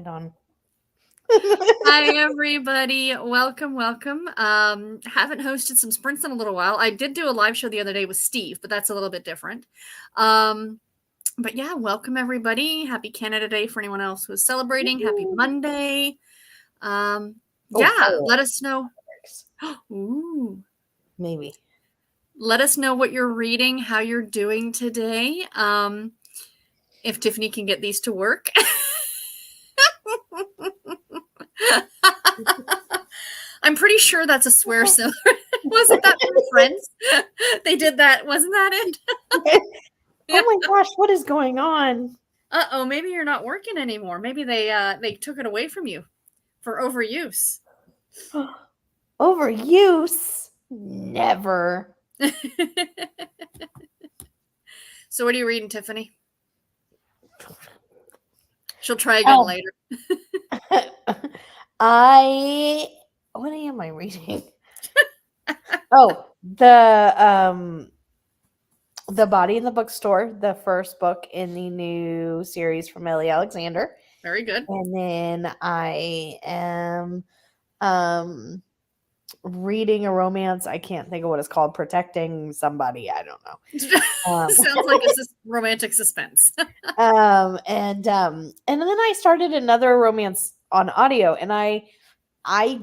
land on. Hi, everybody. Welcome. Haven't hosted some sprints in a little while. I did do a live show the other day with Steve, but that's a little bit different. But yeah, welcome, everybody. Happy Canada Day for anyone else who's celebrating. Happy Monday. Let us know. Ooh. Maybe. Let us know what you're reading, how you're doing today. If Tiffany can get these to work. I'm pretty sure that's a swear symbol. Wasn't that from Friends? They did that. Wasn't that it? Oh my gosh, what is going on? Uh-oh, maybe you're not working anymore. Maybe they took it away from you for overuse. Overuse? Never. So what are you reading, Tiffany? She'll try again later. What am I reading? Oh, the Body in the Bookstore, the first book in the new series from Ellie Alexander. Very good. And then I am reading a romance. I can't think of what it's called. Protecting somebody. I don't know. Sounds like a romantic suspense. And then I started another romance on audio, and I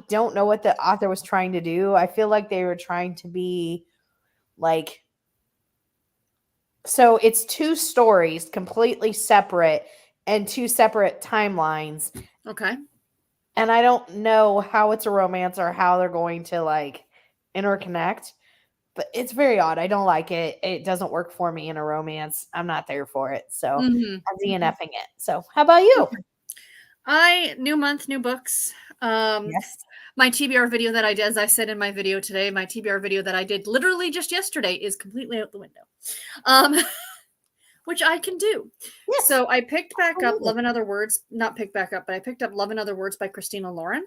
don't know what the author was trying to do. I feel like they were trying to be like, so it's two stories completely separate and two separate timelines. Okay. And I don't know how it's a romance or how they're going to like interconnect, but it's very odd. I don't like it. It doesn't work for me in a romance. I'm not there for it. So I'm DNFing it. So how about you? New month, new books. Yes. My TBR video that I did, as I said in my video today, my TBR video that I did literally just yesterday is completely out the window. Which I can do. Yes. So I picked back up Love and Other Words. Not picked back up, but I picked up Love and Other Words by Christina Lauren.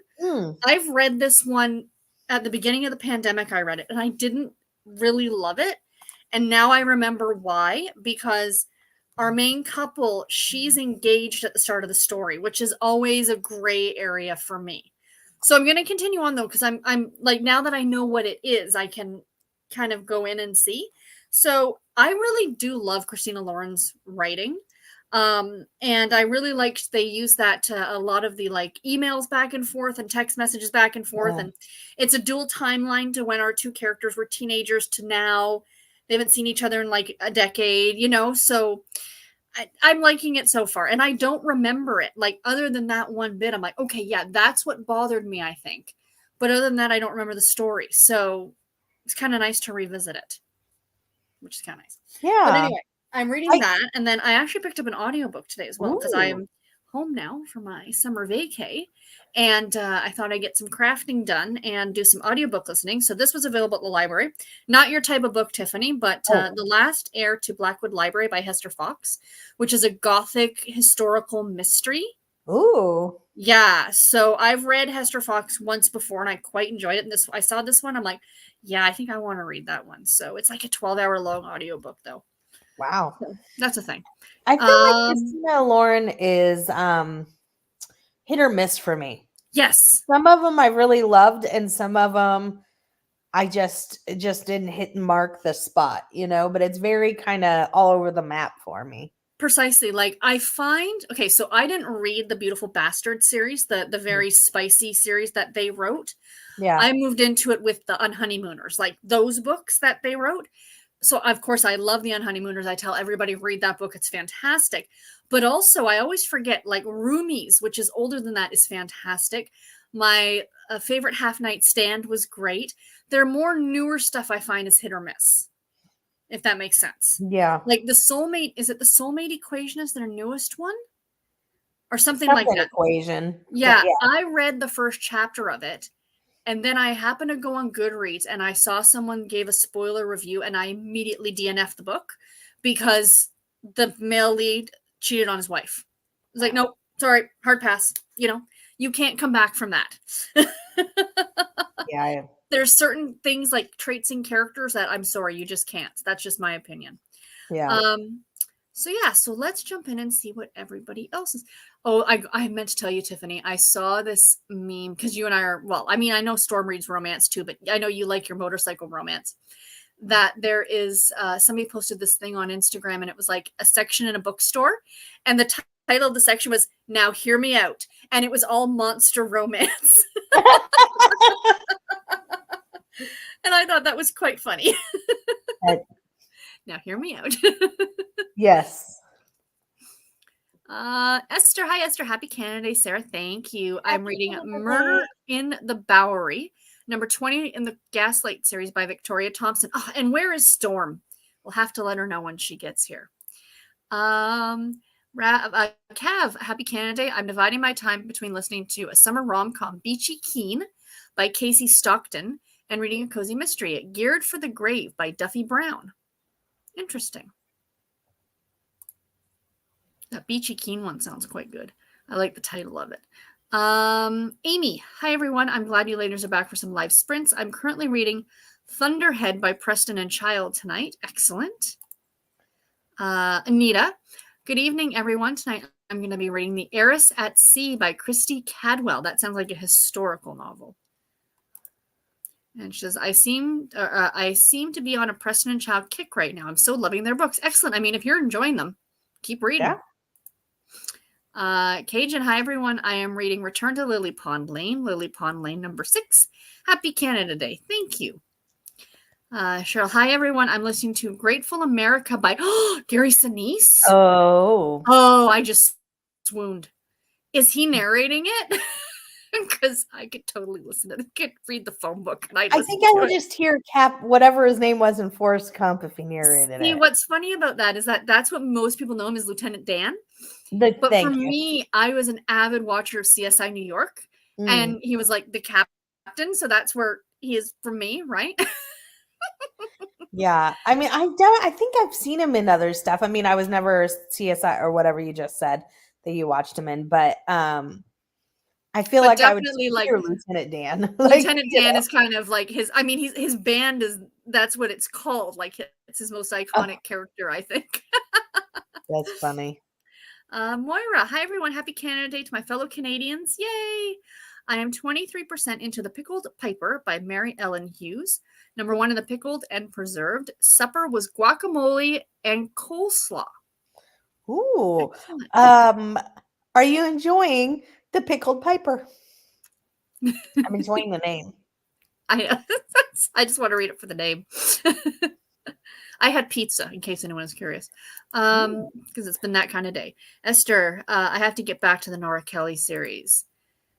I've read this one at the beginning of the pandemic. I read it, and I didn't really love it. And now I remember why, because our main couple, she's engaged at the start of the story, which is always a gray area for me. So I'm going to continue on, though, because I'm like, now that I know what it is, I can kind of go in and see. So I really do love Christina Lauren's writing. And I really liked they use that to a lot of the like emails back and forth and text messages back and forth. And it's a dual timeline to when our two characters were teenagers to now. They haven't seen each other in like a decade, so I'm liking it so far. And I don't remember it. Like, other than that one bit, I'm like, okay, yeah, that's what bothered me, I think. But other than that, I don't remember the story. So it's kind of nice to revisit it, which is kind of nice. Yeah. But anyway, I'm reading that. And then I actually picked up an audiobook today as well, because I am home now for my summer vacay. And I thought I'd get some crafting done and do some audiobook listening. So this was available at the library. Not your type of book, Tiffany, but The Last Heir to Blackwood Library by Hester Fox, which is a gothic historical mystery. Ooh. Yeah. So I've read Hester Fox once before, and I quite enjoyed it. And I saw this one. I'm like, yeah, I think I want to read that one. So it's like a 12-hour long audiobook, though. Wow. So that's a thing. I feel like Christina Lauren is hit or miss for me. Yes. Some of them I really loved, and some of them I just didn't hit and mark the spot, but it's very kind of all over the map for me. Precisely. Like, I find, okay, so I didn't read the Beautiful Bastard series, the very spicy series that they wrote. Yeah. I moved into it with the Unhoneymooners, like those books that they wrote. So, of course, I love the Unhoneymooners. I tell everybody, read that book. It's fantastic. But also, I always forget, like, Roomies, which is older than that, is fantastic. My favorite Half Night Stand was great. There are more newer stuff I find is hit or miss, if that makes sense. Yeah. Like the Soulmate, is it the Soulmate Equation is their newest one? Or something like that. Equation. Yeah, I read the first chapter of it. And then I happened to go on Goodreads and I saw someone gave a spoiler review, and I immediately DNF'd the book because the male lead cheated on his wife. I was like, nope, sorry, hard pass. You can't come back from that. Yeah. There's certain things like traits in characters that I'm sorry, you just can't. That's just my opinion. Yeah. So yeah, so let's jump in and see what everybody else is. Oh, I meant to tell you, Tiffany, I saw this meme because you and I are, well, I mean, I know Storm reads romance too, but I know you like your motorcycle romance. That there is somebody posted this thing on Instagram, and it was like a section in a bookstore, and the title of the section was "Now Hear Me Out," and it was all monster romance. And I thought that was quite funny. Now hear me out. Yes. Esther, hi Esther, happy Canada Day, Sarah. Thank you. I'm reading Murder in the Bowery, number 20 in the Gaslight series by Victoria Thompson. Oh, and where is Storm? We'll have to let her know when she gets here. Cav, happy Canada Day. I'm dividing my time between listening to a summer rom-com, Beachy Keen by Casey Stockton, and reading a cozy mystery, Geared for the Grave by Duffy Brown. Interesting. That Beachy Keen one sounds quite good. I like the title of it. Amy, hi everyone. I'm glad you ladies are back for some live sprints. I'm currently reading Thunderhead by Preston and Child tonight. Excellent. Anita, good evening everyone. Tonight I'm going to be reading The Heiress at Sea by Christy Cadwell. That sounds like a historical novel. And she says, I seem to be on a Preston and Child kick right now. I'm so loving their books. Excellent. I mean, if you're enjoying them, keep reading. Yeah. Cajun, hi everyone. I am reading Return to Lily Pond Lane number 6. Happy Canada Day. Thank you. Cheryl, hi everyone. I'm listening to Grateful America by Gary Sinise. Oh, I just swooned. Is he narrating it? Because I could totally listen to it. I could read the phone book. And I think I would just hear Cap, whatever his name was in Forrest Gump, if he narrated it. What's funny about that is that's what most people know him as Lieutenant Dan. But for me, I was an avid watcher of CSI New York. And he was like the captain. So that's where he is for me, right? Yeah. I mean, I think I've seen him in other stuff. I mean, I was never CSI or whatever you just said that you watched him in, but I feel like I would like Lieutenant Dan. Lieutenant Dan is kind of like his band is, that's what it's called. Like it's his most iconic character, I think. That's funny. Moira, hi everyone. Happy Canada Day to my fellow Canadians. Yay. I am 23% into The Pickled Piper by Mary Ellen Hughes. Number 1 in the pickled and preserved. Supper was guacamole and coleslaw. Ooh. Are you enjoying The Pickled Piper? I'm enjoying the name. I just want to read it for the name. I had pizza, in case anyone is curious, because it's been that kind of day. Esther, I have to get back to the Nora Kelly series.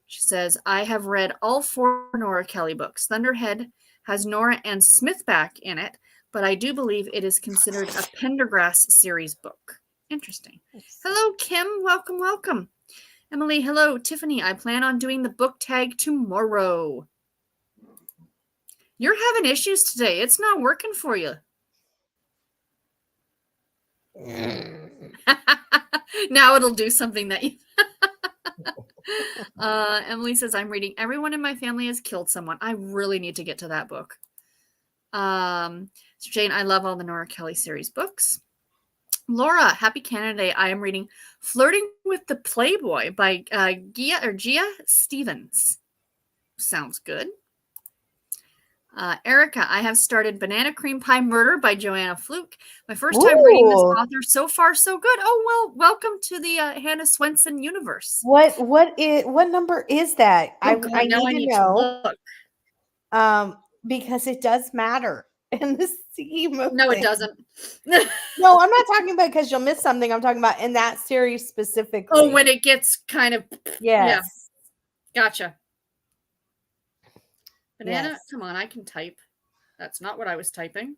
She says, I have read all 4 Nora Kelly books. Thunderhead has Nora Ann Smith back in it, but I do believe it is considered a Pendergrass series book. Interesting. Hello, Kim. Welcome, welcome. Emily, hello. Tiffany, I plan on doing the book tag tomorrow. You're having issues today. It's not working for you. Now it'll do something that you... Emily says, I'm reading Everyone in My Family Has Killed Someone. I really need to get to that book. So Jane, I love all the Nora Kelly series books. Laura, happy Canada Day. I am reading Flirting with the Playboy by Gia Stevens. Sounds good. Erica, I have started Banana Cream Pie Murder by Joanna Fluke. My first time reading this author. So far, so good. Oh, well, welcome to the Hannah Swenson universe. What number is that? I need to know. Because it does matter in the scheme of No, it doesn't. No, I'm not talking about because you'll miss something. I'm talking about in that series specifically. Oh, when it gets kind of... Yes. Yeah. Gotcha. Banana, yes. Come on, I can type. That's not what I was typing.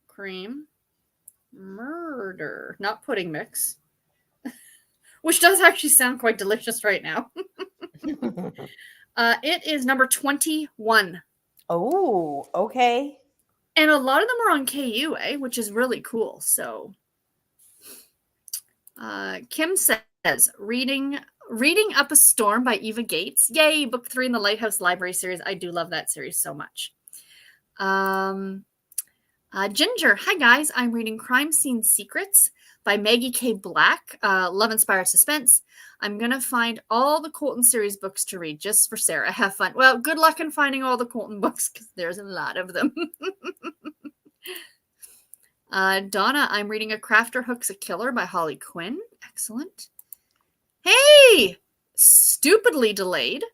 Cream. Murder. Not pudding mix. Which does actually sound quite delicious right now. It is number 21. Oh, okay. And a lot of them are on KU, which is really cool. So Kim says, Reading Up a Storm by Eva Gates. Yay, book 3 in the Lighthouse Library series. I do love that series so much. Ginger, hi guys. I'm reading Crime Scene Secrets by Maggie K. Black. Love Inspired Suspense. I'm going to find all the Colton series books to read just for Sarah. Have fun. Well, good luck in finding all the Colton books because there's a lot of them. Donna, I'm reading A Crafter Hooks a Killer by Holly Quinn. Excellent. Hey! Stupidly delayed.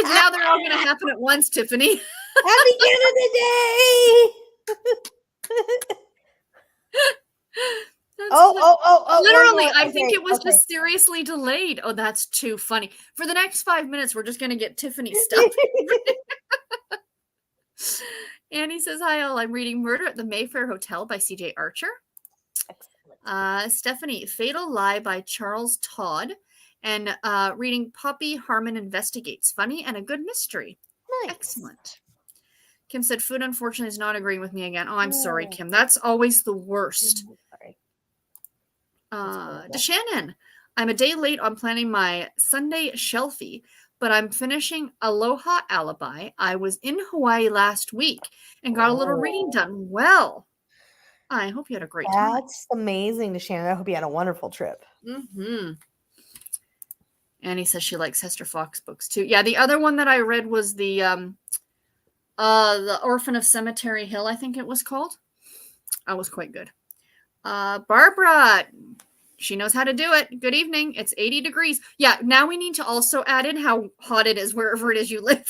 Now they're all going to happen at once, Tiffany. Happy Canada Day! Oh. Literally, wait, I think it was just seriously delayed. Oh, that's too funny. For the next 5 minutes, we're just going to get Tiffany stuff. Annie says, hi, all. I'm reading Murder at the Mayfair Hotel by C.J. Archer. Stephanie, Fatal Lie by Charles Todd. And reading Poppy Harmon Investigates. Funny and a good mystery. Nice. Excellent. Kim said, food, unfortunately, is not agreeing with me again. Oh, I'm sorry, Kim. That's always the worst. DeShannon, I'm a day late on planning my Sunday shelfie, but I'm finishing Aloha Alibi. I was in Hawaii last week and got a little reading done. Well, I hope you had a great time. That's amazing, DeShannon. I hope you had a wonderful trip. Mm-hmm. Annie says she likes Hester Fox books too. Yeah, the other one that I read was the Orphan of Cemetery Hill, I think it was called. That was quite good. Barbara, she knows how to do it. Good evening. It's 80 degrees. Yeah, now we need to also add in how hot it is wherever it is you live.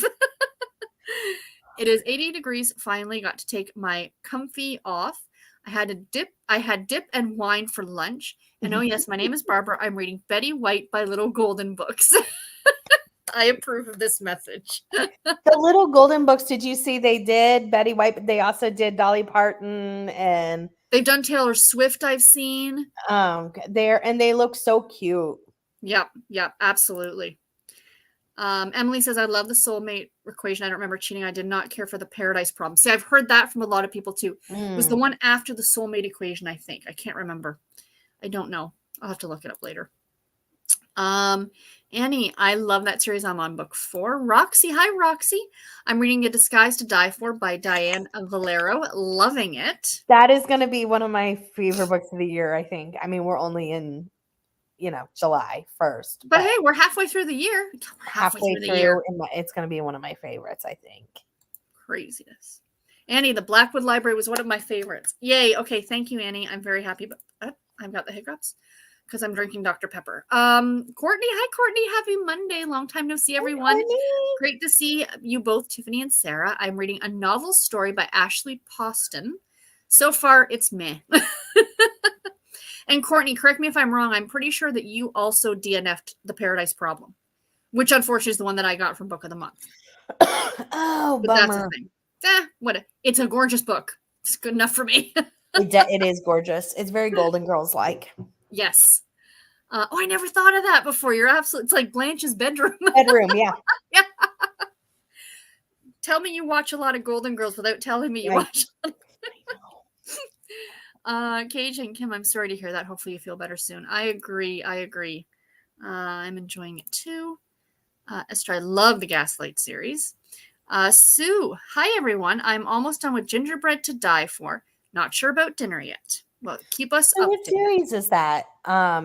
It is 80 degrees. Finally got to take my comfy off. I had dip and wine for lunch. And oh yes, my name is Barbara. I'm reading Betty White by Little Golden Books. I approve of this message. The Little Golden Books, did you see they did Betty White, but they also did Dolly Parton, and they've done Taylor Swift, I've seen. They look so cute. Yep, absolutely. Emily says, I love the soulmate equation. I don't remember cheating. I did not care for the paradise problem. See, I've heard that from a lot of people too. It was the one after the soulmate equation, I think. I can't remember. I don't know. I'll have to look it up later. Annie, I love that series. I'm on book 4. Roxy, hi Roxy. I'm reading A Disguise to Die For by Diane Valero. Loving it. That is going to be one of my favorite books of the year, I think. I mean, we're only in, July 1st. But hey, we're halfway through the year. We're halfway through the year. It's going to be one of my favorites, I think. Craziness. Annie, the Blackwood Library was one of my favorites. Yay. Okay, thank you, Annie. I'm very happy. But I've got the hiccups because I'm drinking Dr. Pepper. Courtney, hi Courtney. Happy Monday. Long time no see, everyone. Great to see you both, Tiffany and Sarah. I'm reading a novel story by Ashley Poston. So far, it's meh. And Courtney, correct me if I'm wrong. I'm pretty sure that you also DNF'd The Paradise Problem, which unfortunately is the one that I got from Book of the Month. Oh, but bummer. That's the thing. It's a gorgeous book. It's good enough for me. It is gorgeous. It's very Golden Girls-like. Yes. I never thought of that before. You're absolutely. It's like Blanche's bedroom. Yeah. Yeah. Tell me you watch a lot of Golden Girls without telling me you watch. Cage and Kim, I'm sorry to hear that. Hopefully you feel better soon. I agree. I'm enjoying it too. Esther, I love the Gaslight series. Sue, hi everyone. I'm almost done with Gingerbread to Die For. Not sure about dinner yet. Well, keep us up. What series is that?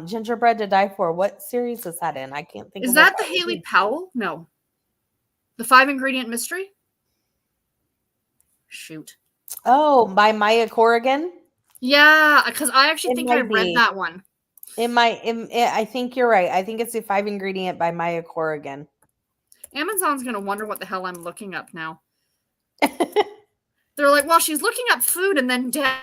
Gingerbread to Die For. What series is that in? I can't think. Is that the Haley Powell? No. The 5-ingredient mystery? Shoot. Oh, by Maya Corrigan? Yeah, because I actually think I read that one. I think you're right. I think it's the 5-ingredient by Maya Corrigan. Amazon's going to wonder what the hell I'm looking up now. They're like, well, she's looking up food and then death.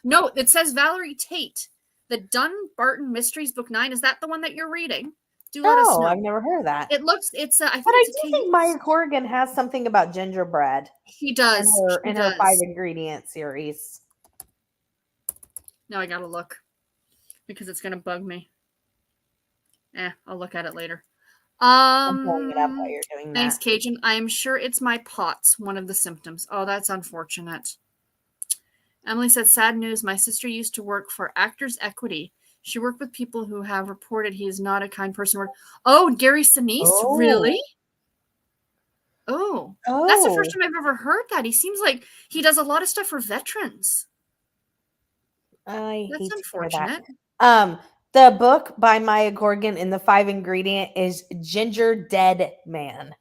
No, it says Valerie Tate. The Dunbarton Mysteries Book 9. Is that the one that you're reading? Do let us know. I've never heard of that. It looks, I do think Maya Corrigan has something about gingerbread. She does. In her 5-ingredient series. Now I gotta look. Because it's gonna bug me. I'll look at it later. I'm pulling it up while you're doing that. Thanks, Cajun. I'm sure it's my POTS, one of the symptoms. Oh, that's unfortunate. Emily said, sad news. My sister used to work for Actors Equity. She worked with people who have reported he is not a kind person. Oh, Gary Sinise? Oh. Really? Oh, Oh, that's the first time I've ever heard that. He seems like he does a lot of stuff for veterans. I That's hate to hear that. unfortunate. The book by Maya Gorgon in the 5 ingredient is Ginger Dead Man.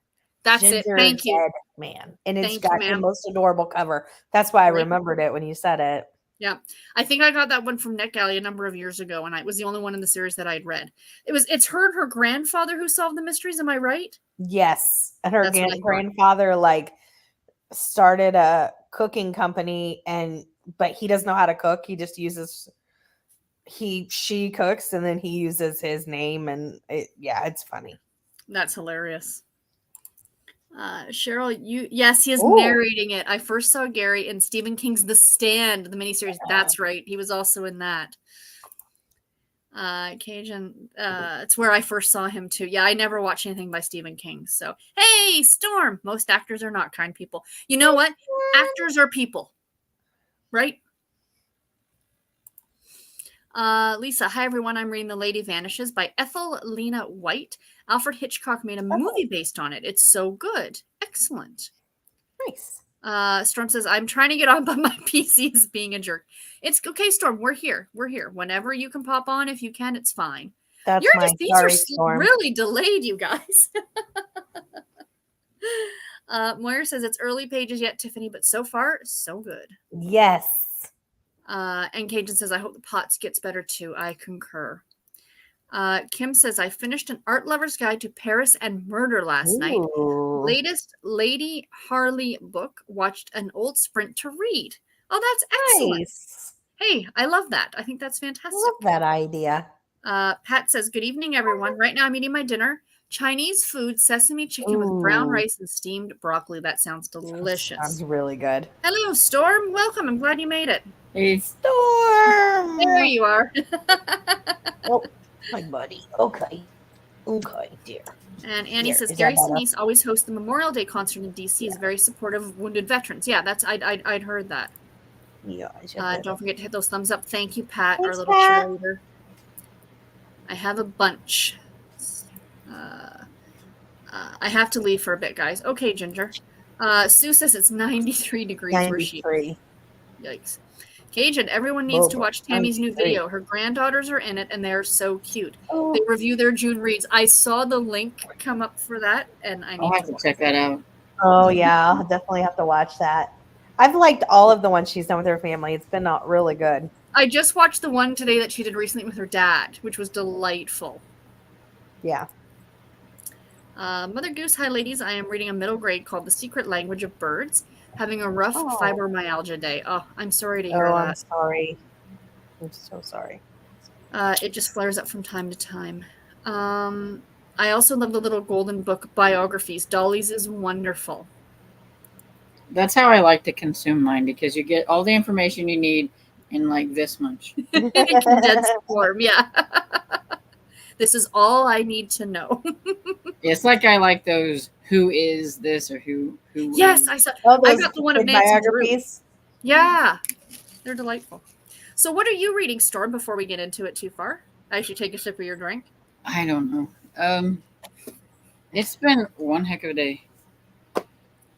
That's it. Ginger Thank you. Dead Man. And it's Thank you, got the ma'am. most adorable cover. That's why I Right. remembered it when you said it. Yeah. I think I got that one from NetGalley a number of years ago, and it was the only one in the series that I'd read. It's her grandfather who solved the mysteries, am I right? Yes. And her That's what I thought. grandfather like started a cooking company but he doesn't know how to cook. He just uses she cooks and then he uses his name and it's funny. That's hilarious. Cheryl, yes, he is Ooh. narrating it. I first saw Gary in Stephen King's The Stand, the miniseries. That's right. He was also in that. Cajun, it's where I first saw him too. Yeah, I never watched anything by Stephen King. So, hey, Storm. Most actors are not kind people. You know what? Actors are people, right? Lisa, hi everyone. I'm reading The Lady Vanishes by Ethel Lena White. Alfred Hitchcock made a movie based on it. It's so good. Excellent. Nice. Storm says, I'm trying to get on, but my PC is being a jerk. It's okay, Storm. We're here. Whenever you can pop on, if you can, it's fine. That's These are really delayed, you guys. Moyer says it's early pages yet, Tiffany, but so far, so good. Yes. And Cajun says, I hope the POTS gets better too. I concur. Kim says, I finished an art lover's guide to Paris and murder last night. Latest Lady Harley book. Watched an old sprint to read. Oh, that's excellent. Nice. Hey, I love that. I think that's fantastic. I love that idea. Pat says, good evening, everyone. Right now I'm eating my dinner. Chinese food, sesame chicken with brown rice and steamed broccoli. That sounds delicious. Sounds really good. Hello, Storm. Welcome. I'm glad you made it. Hey, Storm. There you are. Oh, my buddy. Okay, dear. And Annie says, Gary Sinise always hosts the Memorial Day concert in DC. Is very supportive of wounded veterans. Yeah, I'd heard that. Yeah. Don't forget to hit those thumbs up. Thank you, Pat, our little cheerleader. I have a bunch. I have to leave for a bit, guys. Okay, Ginger. Sue says it's 93 degrees 93. where she is. Yikes. Cajun, everyone needs to watch Tammy's new video. Her granddaughters are in it, and they're so cute. Oh. They review their June reads. I saw the link come up for that, and I need to check that out. Oh, yeah. I'll definitely have to watch that. I've liked all of the ones she's done with her family. It's been really good. I just watched the one today that she did recently with her dad, which was delightful. Yeah. Mother Goose, hi, ladies. I am reading a middle grade called The Secret Language of Birds. Having a rough fibromyalgia day. Oh, I'm sorry to hear that. I'm sorry. I'm so sorry. It just flares up from time to time. I also love the little golden book biographies. Dolly's is wonderful. That's how I like to consume mine, because you get all the information you need in like this much. Condensed form, yeah. This is all I need to know. It's like I like those who is this or who yes, I saw. I got the one of Nancy biographies. Drew. Yeah, they're delightful. So, what are you reading, Storm? Before we get into it too far, I should take a sip of your drink. I don't know. It's been one heck of a day.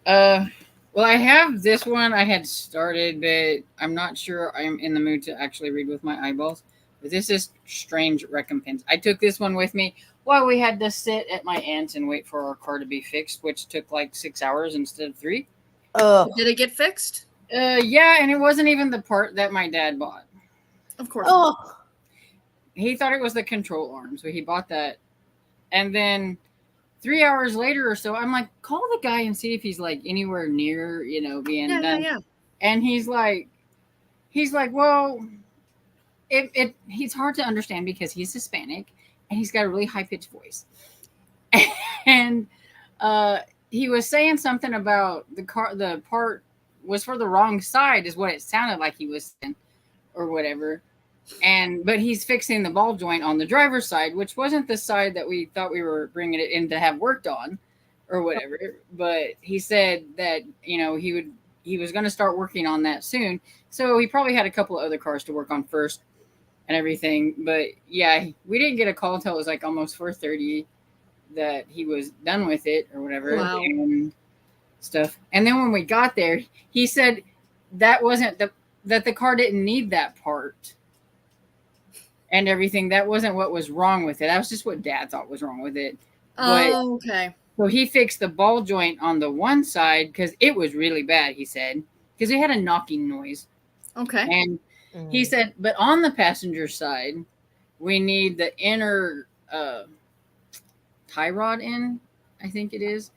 Well, I have this one I had started, but I'm not sure I'm in the mood to actually read with my eyeballs. But this is Strange Recompense. I took this one with me while we had to sit at my aunt's and wait for our car to be fixed, which took like 6 hours instead of 3. Did it get fixed? Yeah, and it wasn't even the part that my dad bought. Of course. He thought it was the control arm, so he bought that. And then 3 hours later or so, I'm like, call the guy and see if he's like anywhere near, being done. Yeah. And he's like, well, he's hard to understand because he's Hispanic and he's got a really high pitched voice. And he was saying something about the part was for the wrong side, is what it sounded like he was saying, or whatever. But he's fixing the ball joint on the driver's side, which wasn't the side that we thought we were bringing it in to have worked on or whatever. But he said that, he was going to start working on that soon. So he probably had a couple of other cars to work on first and everything. But yeah, we didn't get a call until it was like almost 4:30 that he was done with it or whatever. Wow. And stuff. And then when we got there, he said that wasn't that the car didn't need that part and everything. That wasn't what was wrong with it. That was just what Dad thought was wrong with it. Oh, okay. So he fixed the ball joint on the one side because it was really bad, he said, because it had a knocking noise. Okay. And he said, but on the passenger side, we need the inner tie rod in, I think it is.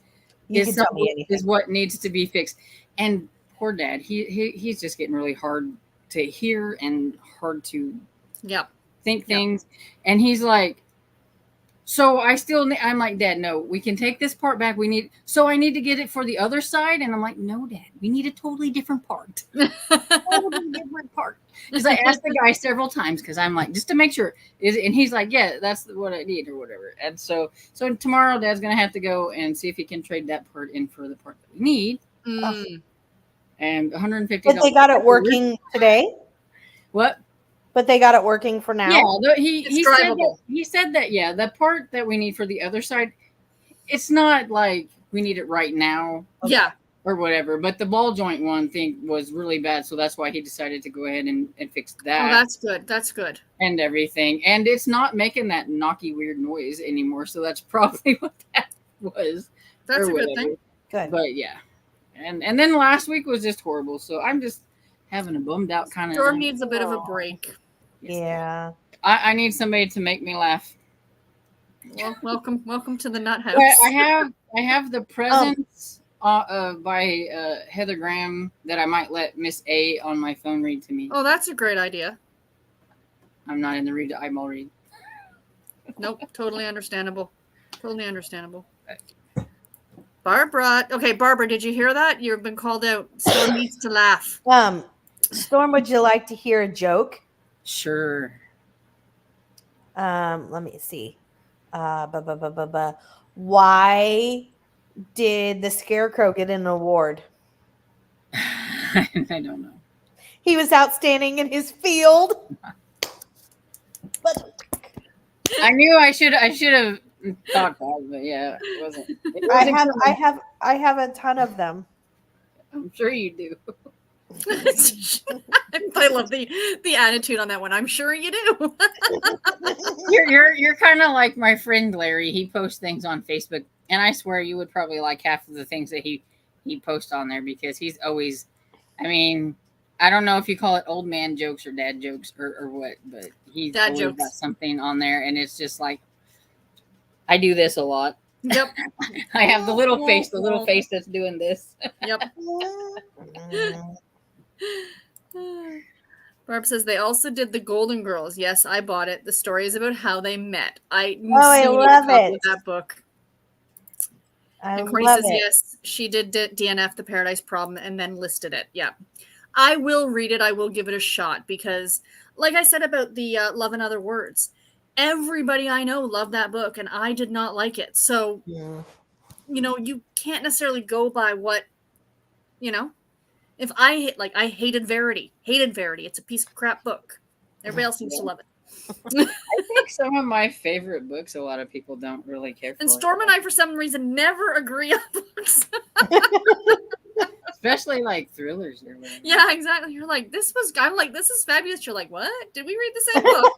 Is what needs to be fixed. And poor Dad, he's just getting really hard to hear and hard to think things. And he's like, so I'm like, Dad, no, we can take this part back. I need to get it for the other side. And I'm like, no, Dad, we need a totally different part. Totally different part. Because I asked the guy several times because I'm like, just to make sure. And he's like, yeah, that's what I need or whatever. And so tomorrow Dad's going to have to go and see if he can trade that part in for the part that we need. And $150. But they got it working today? What? But they got it working for now? Yeah, he said that, yeah, the part that we need for the other side, it's not like we need it right now. Yeah. Or whatever. But the ball joint one thing was really bad, so that's why he decided to go ahead and fix that. Oh, that's good. That's good. And everything. And it's not making that knocky weird noise anymore, so that's probably what that was. That's a good thing. Good. But yeah. And then last week was just horrible, so I'm just having a bummed out kind of. Storm needs a bit of a break. Yeah. I need somebody to make me laugh. Well, welcome to the Nut House. But I have the presents by Heather Graham that I might let Miss A on my phone read to me. Oh, that's a great idea. I'm not in the read to eyeball read. Nope, totally understandable. Totally understandable. Barbara. Okay, Barbara, did you hear that? You've been called out. Storm needs to laugh. Storm, would you like to hear a joke? Sure. Let me see. Why did the Scarecrow get an award? I don't know. He was outstanding in his field. But I knew I should have thought that, but yeah, it wasn't. I have a ton of them. I'm sure you do. I love the attitude on that one. I'm sure you do. You're kind of like my friend Larry. He posts things on Facebook, and I swear you would probably like half of the things that he posts on there because he's always. I mean, I don't know if you call it old man jokes or dad jokes or what, but he's dad always jokes. got something on there, and it's just like I do this a lot. Yep. I have the little face that's doing this. Yep. Barb says they also did the Golden Girls. Yes, I bought it. The story is about how they met. I love it. That book. And Courtney says yes, she did DNF the Paradise Problem and then listed it. Yeah, I will read it. I will give it a shot because, like I said about the Love and Other Words, everybody I know loved that book and I did not like it. So, you can't necessarily go by what, If I hated Verity. It's a piece of crap book. Everybody else seems to love it. I think some of my favorite books, a lot of people don't really care for. And Storm and I, for some reason, never agree on books. Especially like thrillers or whatever. Yeah, exactly. You're like, I'm like, this is fabulous. You're like, what? Did we read the same book?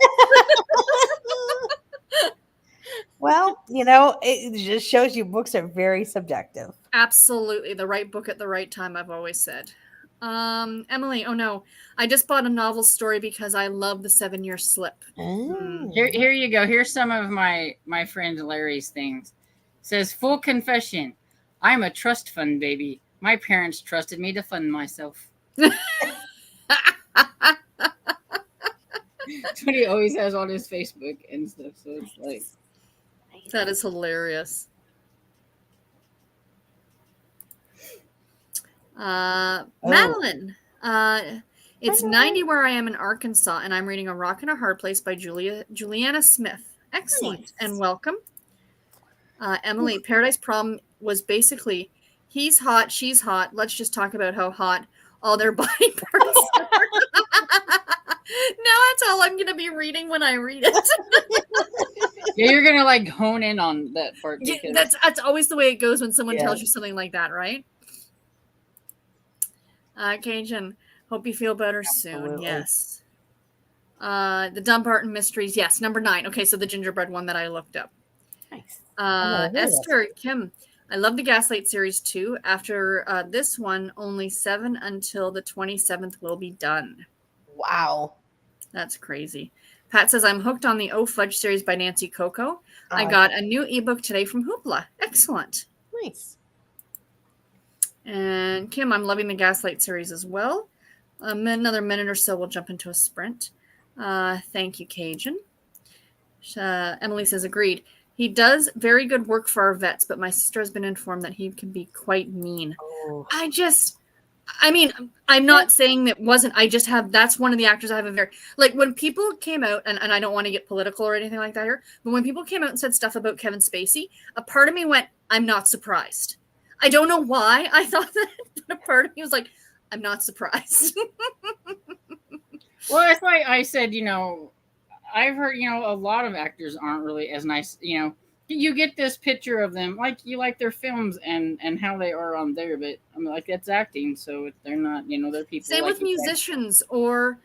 Well, it just shows you books are very subjective. Absolutely. The right book at the right time, I've always said. Emily, oh no. I just bought a novel story because I love the 7-Year Slip. Here you go. Here's some of my friend Larry's things. It says, full confession. I'm a trust fund baby. My parents trusted me to fund myself. That's what he always has on his Facebook and stuff. So it's like that is hilarious. Madeline. It's 90 where I am in Arkansas, and I'm reading A Rock and a Hard Place by Juliana Smith. Excellent. Nice. And welcome. Emily, Paradise Problem was basically, he's hot, she's hot. Let's just talk about how hot all their body parts are. Now that's all I'm going to be reading when I read it. Yeah, you're going to hone in on that part. That's always the way it goes when someone tells you something like that, right? Cajun, hope you feel better soon. Absolutely. Yes. The Dumbarton Mysteries. Yes, number 9. Okay, so the gingerbread one that I looked up. Nice. never heard of this. Esther Kim. I love the Gaslight series too. After this one, only 7 until the 27th will be done. Wow. That's crazy. Pat says, I'm hooked on the Oh Fudge series by Nancy Coco. I got a new ebook today from Hoopla. Excellent. Nice. And Kim, I'm loving the Gaslight series as well. Another minute or so, we'll jump into a sprint. Thank you, Cajun. Emily says, agreed. He does very good work for our vets, but my sister has been informed that he can be quite mean. Oh. I'm not saying that wasn't, that's one of the actors I have a very, like when people came out, and I don't want to get political or anything like that here, but when people came out and said stuff about Kevin Spacey, a part of me went, I'm not surprised. I don't know why I thought that, but a part of me was like, I'm not surprised. Well, that's why I said, I've heard, a lot of actors aren't really as nice, you get this picture of them, like you like their films and how they are on there, but I mean, like that's acting, so they're not, they're people. Same like with musicians or,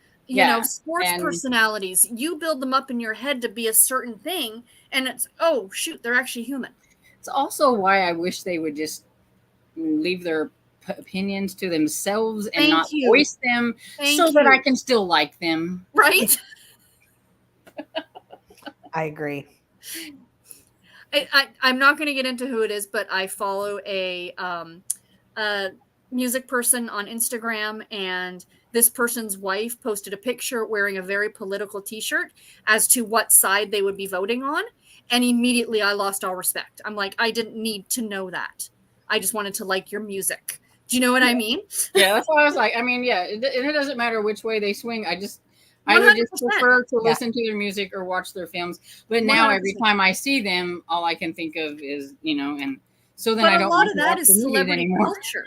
sports and personalities. You build them up in your head to be a certain thing, and it's, oh, shoot, they're actually human. It's also why I wish they would just leave their opinions to themselves and not voice them that I can still like them. Right? I agree. I'm not going to get into who it is, but I follow a music person on Instagram, and this person's wife posted a picture wearing a very political t-shirt as to what side they would be voting on. And immediately I lost all respect. I'm like, I didn't need to know that. I just wanted to like your music. Do you know what I mean? Yeah, that's why I was like, it doesn't matter which way they swing. I would just prefer to listen to their music or watch their films. But now 100%. Every time I see them, all I can think of is, and so then I don't want to watch the movies anymore. Culture.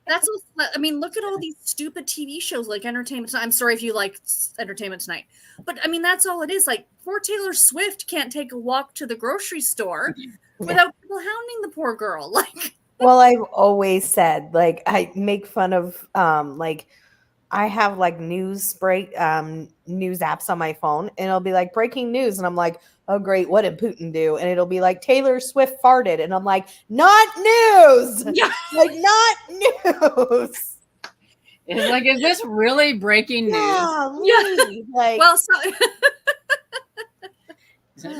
That's what, look at all these stupid TV shows like Entertainment Tonight. I'm sorry if you like Entertainment Tonight, but that's all it is. Like, poor Taylor Swift can't take a walk to the grocery store without people hounding the poor girl. Like, well, I've always said, like, I make fun of, I have like news apps on my phone, and it'll be like breaking news, and I'm like, oh great, what did Putin do? And it'll be like Taylor Swift farted, and I'm like, not news. Yeah. Like, not news. It's like, is this really breaking news? Yeah. Like, well,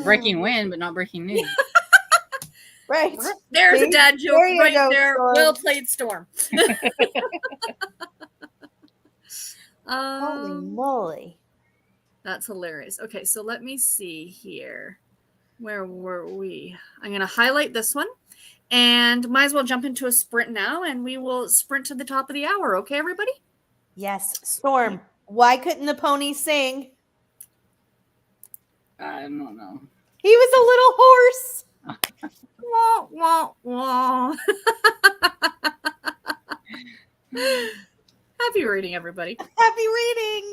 breaking wind, but not breaking news. Right. There's a dad joke right there. Storm. Well played, Storm. Holy moly. That's hilarious. Okay, so let me see here. Where were we? I'm going to highlight this one, and might as well jump into a sprint now, and we will sprint to the top of the hour. Okay, everybody? Yes. Storm, why couldn't the pony sing? I don't know. He was a little horse. Wah, wah, wah. Happy reading, everybody. Happy reading.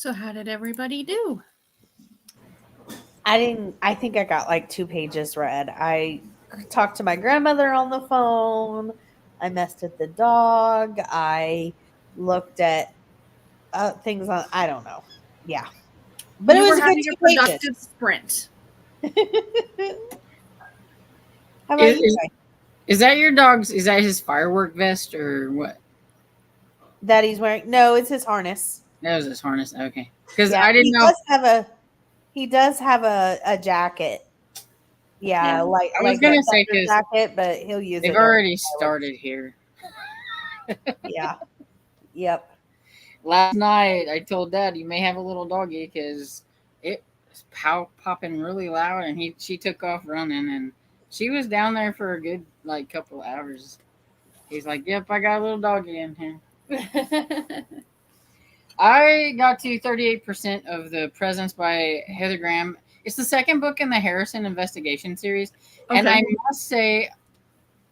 So how did everybody do? I think I got like 2 pages read. I talked to my grandmother on the phone. I messed with the dog. I looked at things on, I don't know. Yeah. But You it were was a good having 2 a productive sprint. pages. How about you guys? Is that your dog's? Is that his firework vest or what? That he's wearing? No, it's his harness. That was his harness. Okay, because Yeah, I didn't know. He does have a jacket. Yeah, like I was a gonna say thunder because jacket, but he'll use it. they've already started here. Yeah. Yep. Last night I told Dad you may have a little doggy because it was popping really loud, and she took off running, and she was down there for a good like couple hours. He's like, "Yep, I got a little doggy in here." I got to 38% of the Presents by Heather Graham. It's the second book in the Harrison investigation series, and I must say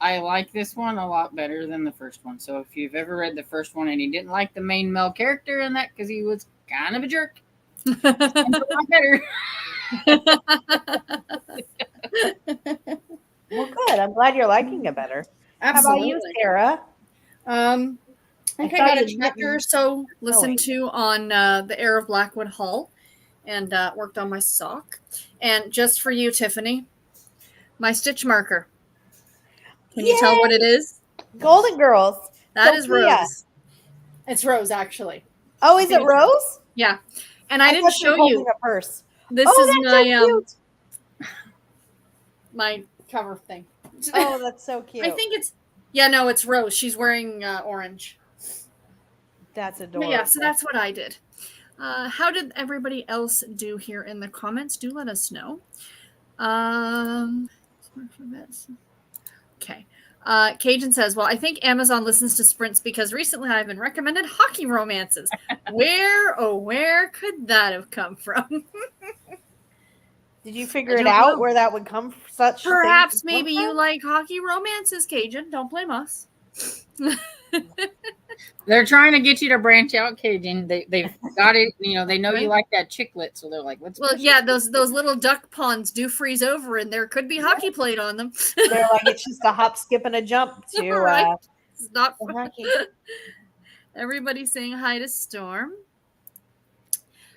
I like this one a lot better than the first one. So if you've ever read the first one and you didn't like the main male character in that because he was kind of a jerk, it's a lot better. Well, good. I'm glad you're liking it better. Absolutely. How about you, Sarah? I think I thought got a you'd chapter or so listened to on the Heir of Blackwood Hall, and worked on my sock. And just for you, Tiffany, my stitch marker. Can you tell what it is? Golden Girls. That is Rose. It's Rose, actually. Oh, is it Rose? Yeah. And I didn't show you a purse. This is that's my so cute. my cover thing. Oh, that's so cute. I think it's Rose. She's wearing orange. That's adorable. But yeah, so that's what I did. How did everybody else do here in the comments? Do let us know. Okay. Cajun says, well, I think Amazon listens to sprints because recently I've been recommended hockey romances. Where could that have come from? Did you figure it out where that would come from? Such Perhaps maybe you like hockey romances, Cajun. Don't blame us. They're trying to get you to branch out, Cajun. They've got it. They know you like that chicklet, so they're like, let's. Well, yeah, those little duck ponds do freeze over, and there could be hockey played on them. They're like, it's just a hop, skip, and a jump to right. It's not hockey. Everybody saying hi to Storm.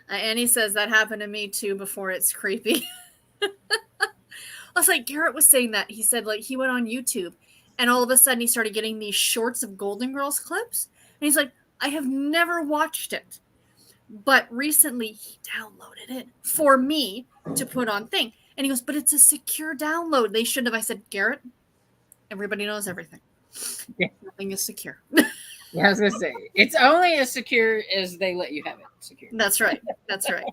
Annie says that happened to me too before. It's creepy. I was like, Garrett was saying that. He said like he went on YouTube and all of a sudden he started getting these shorts of Golden Girls clips. And he's like, I have never watched it. But recently he downloaded it for me to put on thing. And he goes, but it's a secure download. They shouldn't have. I said, Garrett, everybody knows everything. Yeah. Nothing is secure. Yeah, I was going to say, it's only as secure as they let you have it secure. That's right. That's right.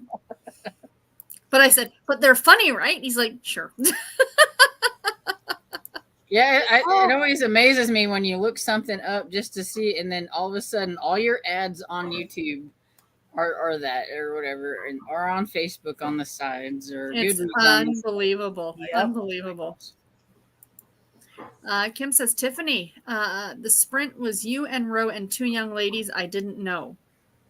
But I said, but they're funny, right? He's like, sure. Yeah, it always amazes me when you look something up just to see, and then all of a sudden, all your ads on YouTube are that or whatever, and are on Facebook on the sides or it's unbelievable. Yep. Unbelievable. Kim says, Tiffany, the sprint was you and Ro and 2 young ladies I didn't know.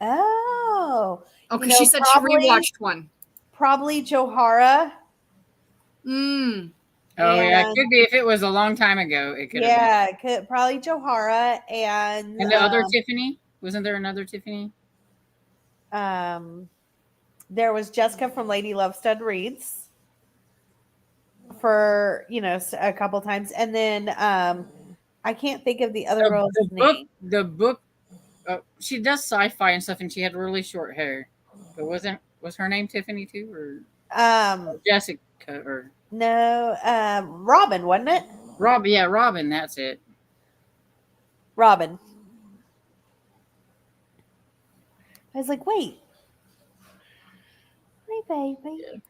Oh. Okay, she said she rewatched one. Probably Johara. Oh, yeah, it could be. If it was a long time ago, it could have been. Yeah, probably Johara and the other Tiffany? Wasn't there another Tiffany? There was Jessica from Lady Lovestud Reads for, a couple times. And then I can't think of the other girl's name. The book, she does sci-fi and stuff, and she had really short hair. But was her name Tiffany too? Or Jessica? Or no, Robin, wasn't it? Robin, that's it. Robin. I was like, wait. Hey, baby.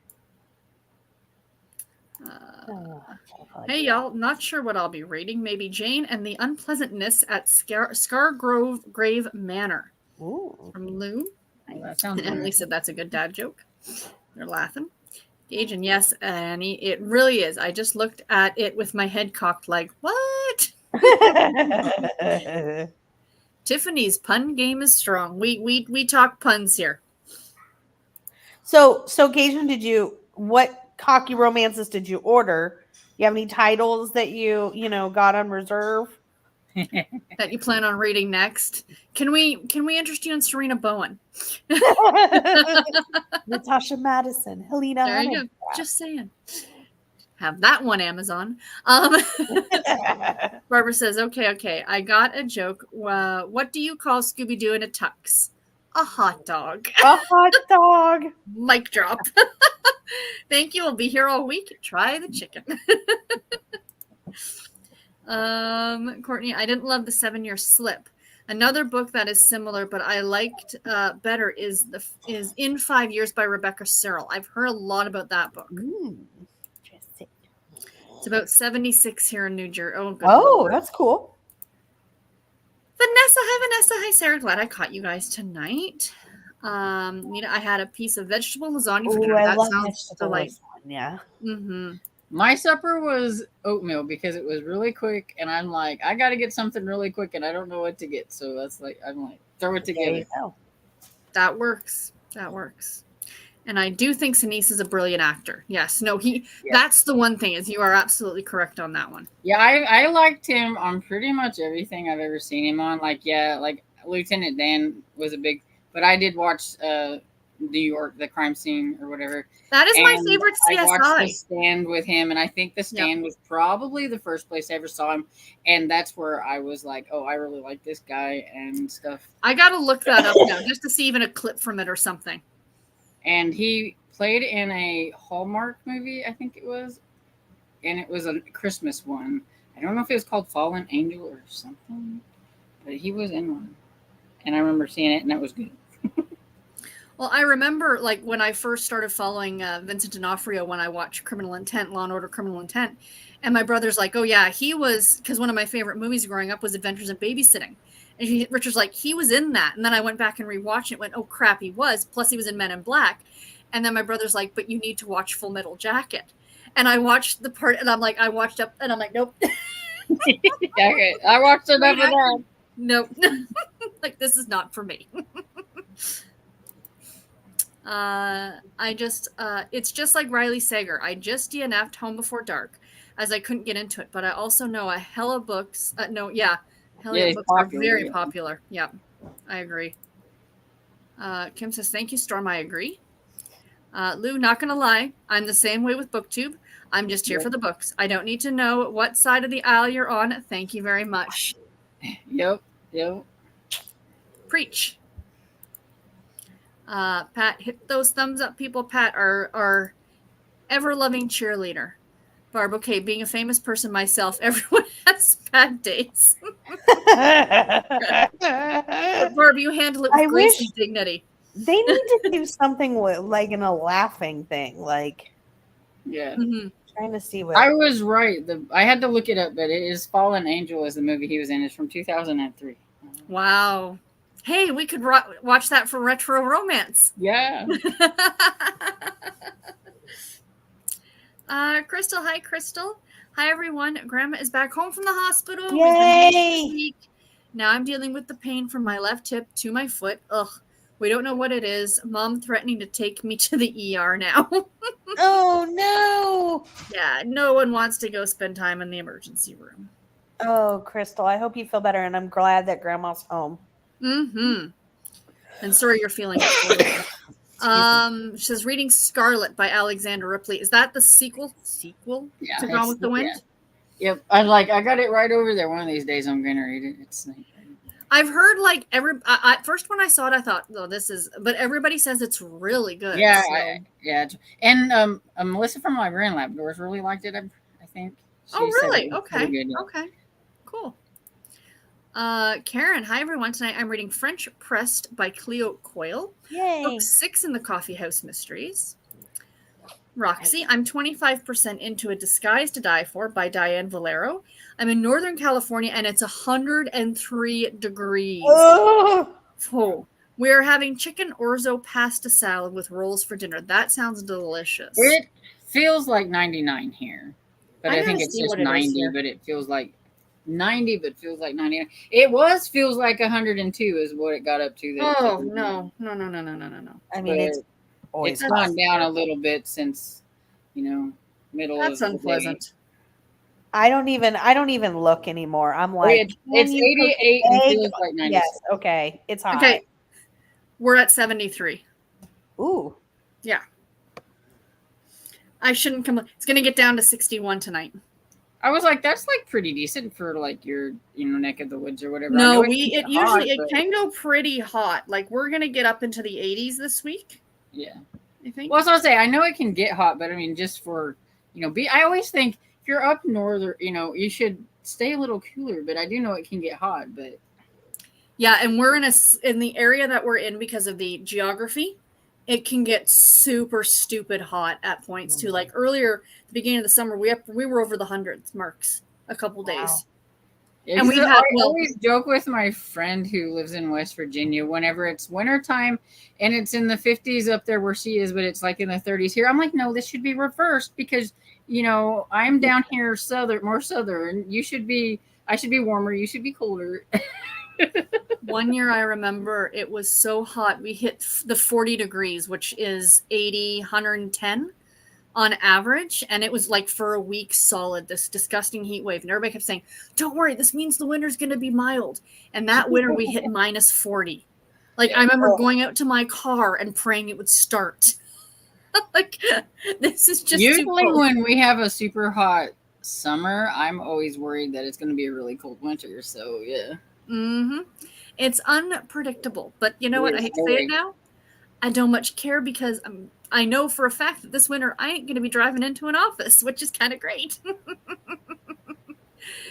Hey, y'all. Not sure what I'll be reading. Maybe Jane and the Unpleasantness at Scargrove Manor. Ooh. From Lou. That sounds and Emily said that's a good dad joke. They're laughing. Gage, and yes, Annie, it really is. I just looked at it with my head cocked like, what? Tiffany's pun game is strong. We talk puns here. So Gajun, what cocky romances did you order? You have any titles that you got on reserve? That you plan on reading next? Can we interest you in Serena Bowen? Natasha Madison, Helena. There you go. Just saying. Have that one, Amazon. Barbara says, okay. I got a joke. What do you call Scooby-Doo in a tux? A hot dog. A hot dog. Mic drop. Thank you. I'll be here all week. Try the chicken. Courtney, I didn't love the 7-Year Slip. Another book that is similar, but I liked better is In 5 Years by Rebecca Searle. I've heard a lot about that book. Interesting. It's about 76 here in New Jersey. Oh, good Lord. That's cool. Vanessa. Hi, Vanessa. Hi, Sarah. Glad I caught you guys tonight. Nina, I had a piece of vegetable lasagna for dinner. That sounds delightful. Yeah. Mm-hmm. My supper was oatmeal because it was really quick, and I'm like, I got to get something really quick, and I don't know what to get. So that's like, I'm like, throw it together. That works. And I do think Sinise is a brilliant actor. Yes. No, that's the one thing, is you are absolutely correct on that one. Yeah, I liked him on pretty much everything I've ever seen him on. Like Lieutenant Dan was a big, but I did watch New York, the crime scene or whatever. That is my favorite CSI. I watched The Stand with him, and I think The Stand was probably the first place I ever saw him, and that's where I was like, oh, I really like this guy and stuff. I gotta look that up now just to see even a clip from it or something. And he played in a Hallmark movie, I think it was, and it was a Christmas one. I don't know if it was called Fallen Angel or something, but he was in one, and I remember seeing it, and that was good. Well, I remember when I first started following Vincent D'Onofrio when I watched Criminal Intent, Law and Order Criminal Intent. And my brother's like, oh, yeah, he was, because one of my favorite movies growing up was Adventures in Babysitting. And Richard's like, he was in that. And then I went back and rewatched it, went, oh, crap, he was. Plus, he was in Men in Black. And then my brother's like, but you need to watch Full Metal Jacket. And I watched the part, and I'm like, nope. Okay, I watched enough of that. Nope. Like, this is not for me. It's just like Riley Sager. I just DNF'd Home Before Dark as I couldn't get into it, but I also know a hella books. Books are very popular. Yeah, I agree. Kim says, thank you, Storm. I agree. Lou, not going to lie. I'm the same way with BookTube. I'm just here for the books. I don't need to know what side of the aisle you're on. Thank you very much. Yep. Preach. Pat, hit those thumbs up, people. Pat, our ever-loving cheerleader. Barb, okay, being a famous person myself, everyone has bad days. Barb, you handle it with grace and dignity. They need to do something with in a laughing thing, yeah. Mm-hmm. Trying to see what I was right. I had to look it up, but it is Fallen Angel is the movie he was in. It's from 2003. Wow. Hey, we could watch that for retro romance. Yeah. Crystal. Hi, Crystal. Hi, everyone. Grandma is back home from the hospital. Yay! Now I'm dealing with the pain from my left hip to my foot. Ugh. We don't know what it is. Mom threatening to take me to the ER now. Oh, no. Yeah, no one wants to go spend time in the emergency room. Oh, Crystal, I hope you feel better, and I'm glad that Grandma's home. Mm-hmm. And sorry you're feeling it. She says, reading Scarlet by Alexander Ripley. Is that the sequel to Gone with the Wind? Yeah. Yep. I got it right over there. One of these days I'm going to read it. It's like, I've heard first when I saw it, I thought, oh, but everybody says it's really good. Yeah. So. And Melissa from Librarian Lab Doors really liked it, I think. She really? Okay. Good, yeah. Okay. Cool. Karen, hi everyone. Tonight I'm reading French Pressed by Cleo Coyle. Yay. Book 6 in the Coffee House Mysteries. Roxy, I'm 25% into A Disguise to Die For by Diane Valero. I'm in Northern California and it's 103 degrees. Oh, we're having chicken orzo pasta salad with rolls for dinner. That sounds delicious. It feels like 99 here, but I think it's just 90, but it feels like 90, but feels like 99. It feels like 102 is what it got up to. Oh, no. I mean, always It's gone down a little bit since, middle That's of the unpleasant. day. I don't even look anymore. I'm like, It's 88 and feels like 96. Yes, okay. It's hot. Okay. We're at 73. Ooh. Yeah. I shouldn't come. It's going to get down to 61 tonight. I was like, that's like pretty decent for like your, neck of the woods or whatever. No, it can go pretty hot. Like we're going to get up into the 80s this week. Yeah. I think. Well, so I say, I know it can get hot, but I mean, just for, I always think if you're up north, or, you should stay a little cooler, but I do know it can get hot, but. Yeah. And we're in the area that we're in because of the geography. It can get super stupid hot at points too. Like earlier, the beginning of the summer, we were over the hundreds marks a couple days. Yeah, and I always joke with my friend who lives in West Virginia whenever it's wintertime and it's in the 50s up there where she is, but it's like in the 30s here. I'm like, no, this should be reversed because, I'm down here more southern. I should be warmer. You should be colder. One year I remember it was so hot. We hit the 40 degrees, which is 80, 110 on average. And it was like for a week solid, this disgusting heat wave. And everybody kept saying, don't worry, this means the winter's going to be mild. And that winter we hit minus 40. Like I remember going out to my car and praying it would start. Like this is just usually when we have a super hot summer, I'm always worried that it's going to be a really cold winter. So yeah. Mm-hmm. It's unpredictable, but you know what? I hate to say it now. I don't much care because I know for a fact that this winter I ain't going to be driving into an office, which is kind of great.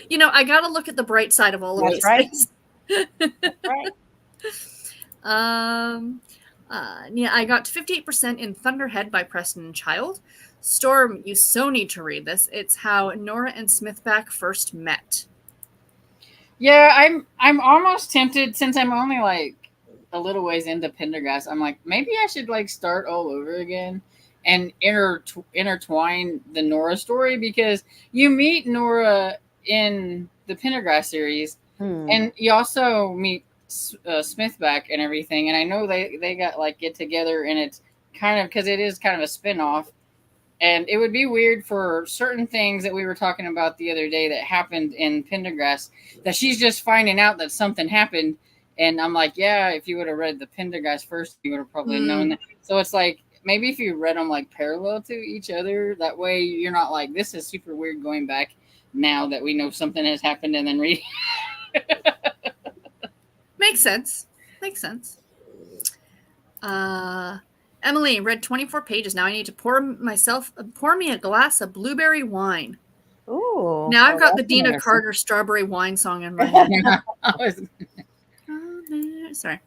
I got to look at the bright side of all of these things. That's right. Yeah, I got 58% in Thunderhead by Preston Child. Storm, you so need to read this. It's how Nora and Smithback first met. Yeah, I'm almost tempted since I'm only like a little ways into Pendergast. I'm like, maybe I should like start all over again and intertwine the Nora story because you meet Nora in the Pendergast series and you also meet Smithback and everything. And I know they got like get together and it's kind of because it is kind of a spinoff. And it would be weird for certain things that we were talking about the other day that happened in Pendergast that she's just finding out that something happened. And I'm like, yeah, if you would have read the Pendergast first, you would have probably known that. So it's like, maybe if you read them like parallel to each other, that way you're not like, this is super weird going back now that we know something has happened and then reading. Makes sense. Emily read 24 pages. Now I need to pour me a glass of blueberry wine. Ooh. Now I've got the Dina Carter strawberry wine song in my head. Sorry.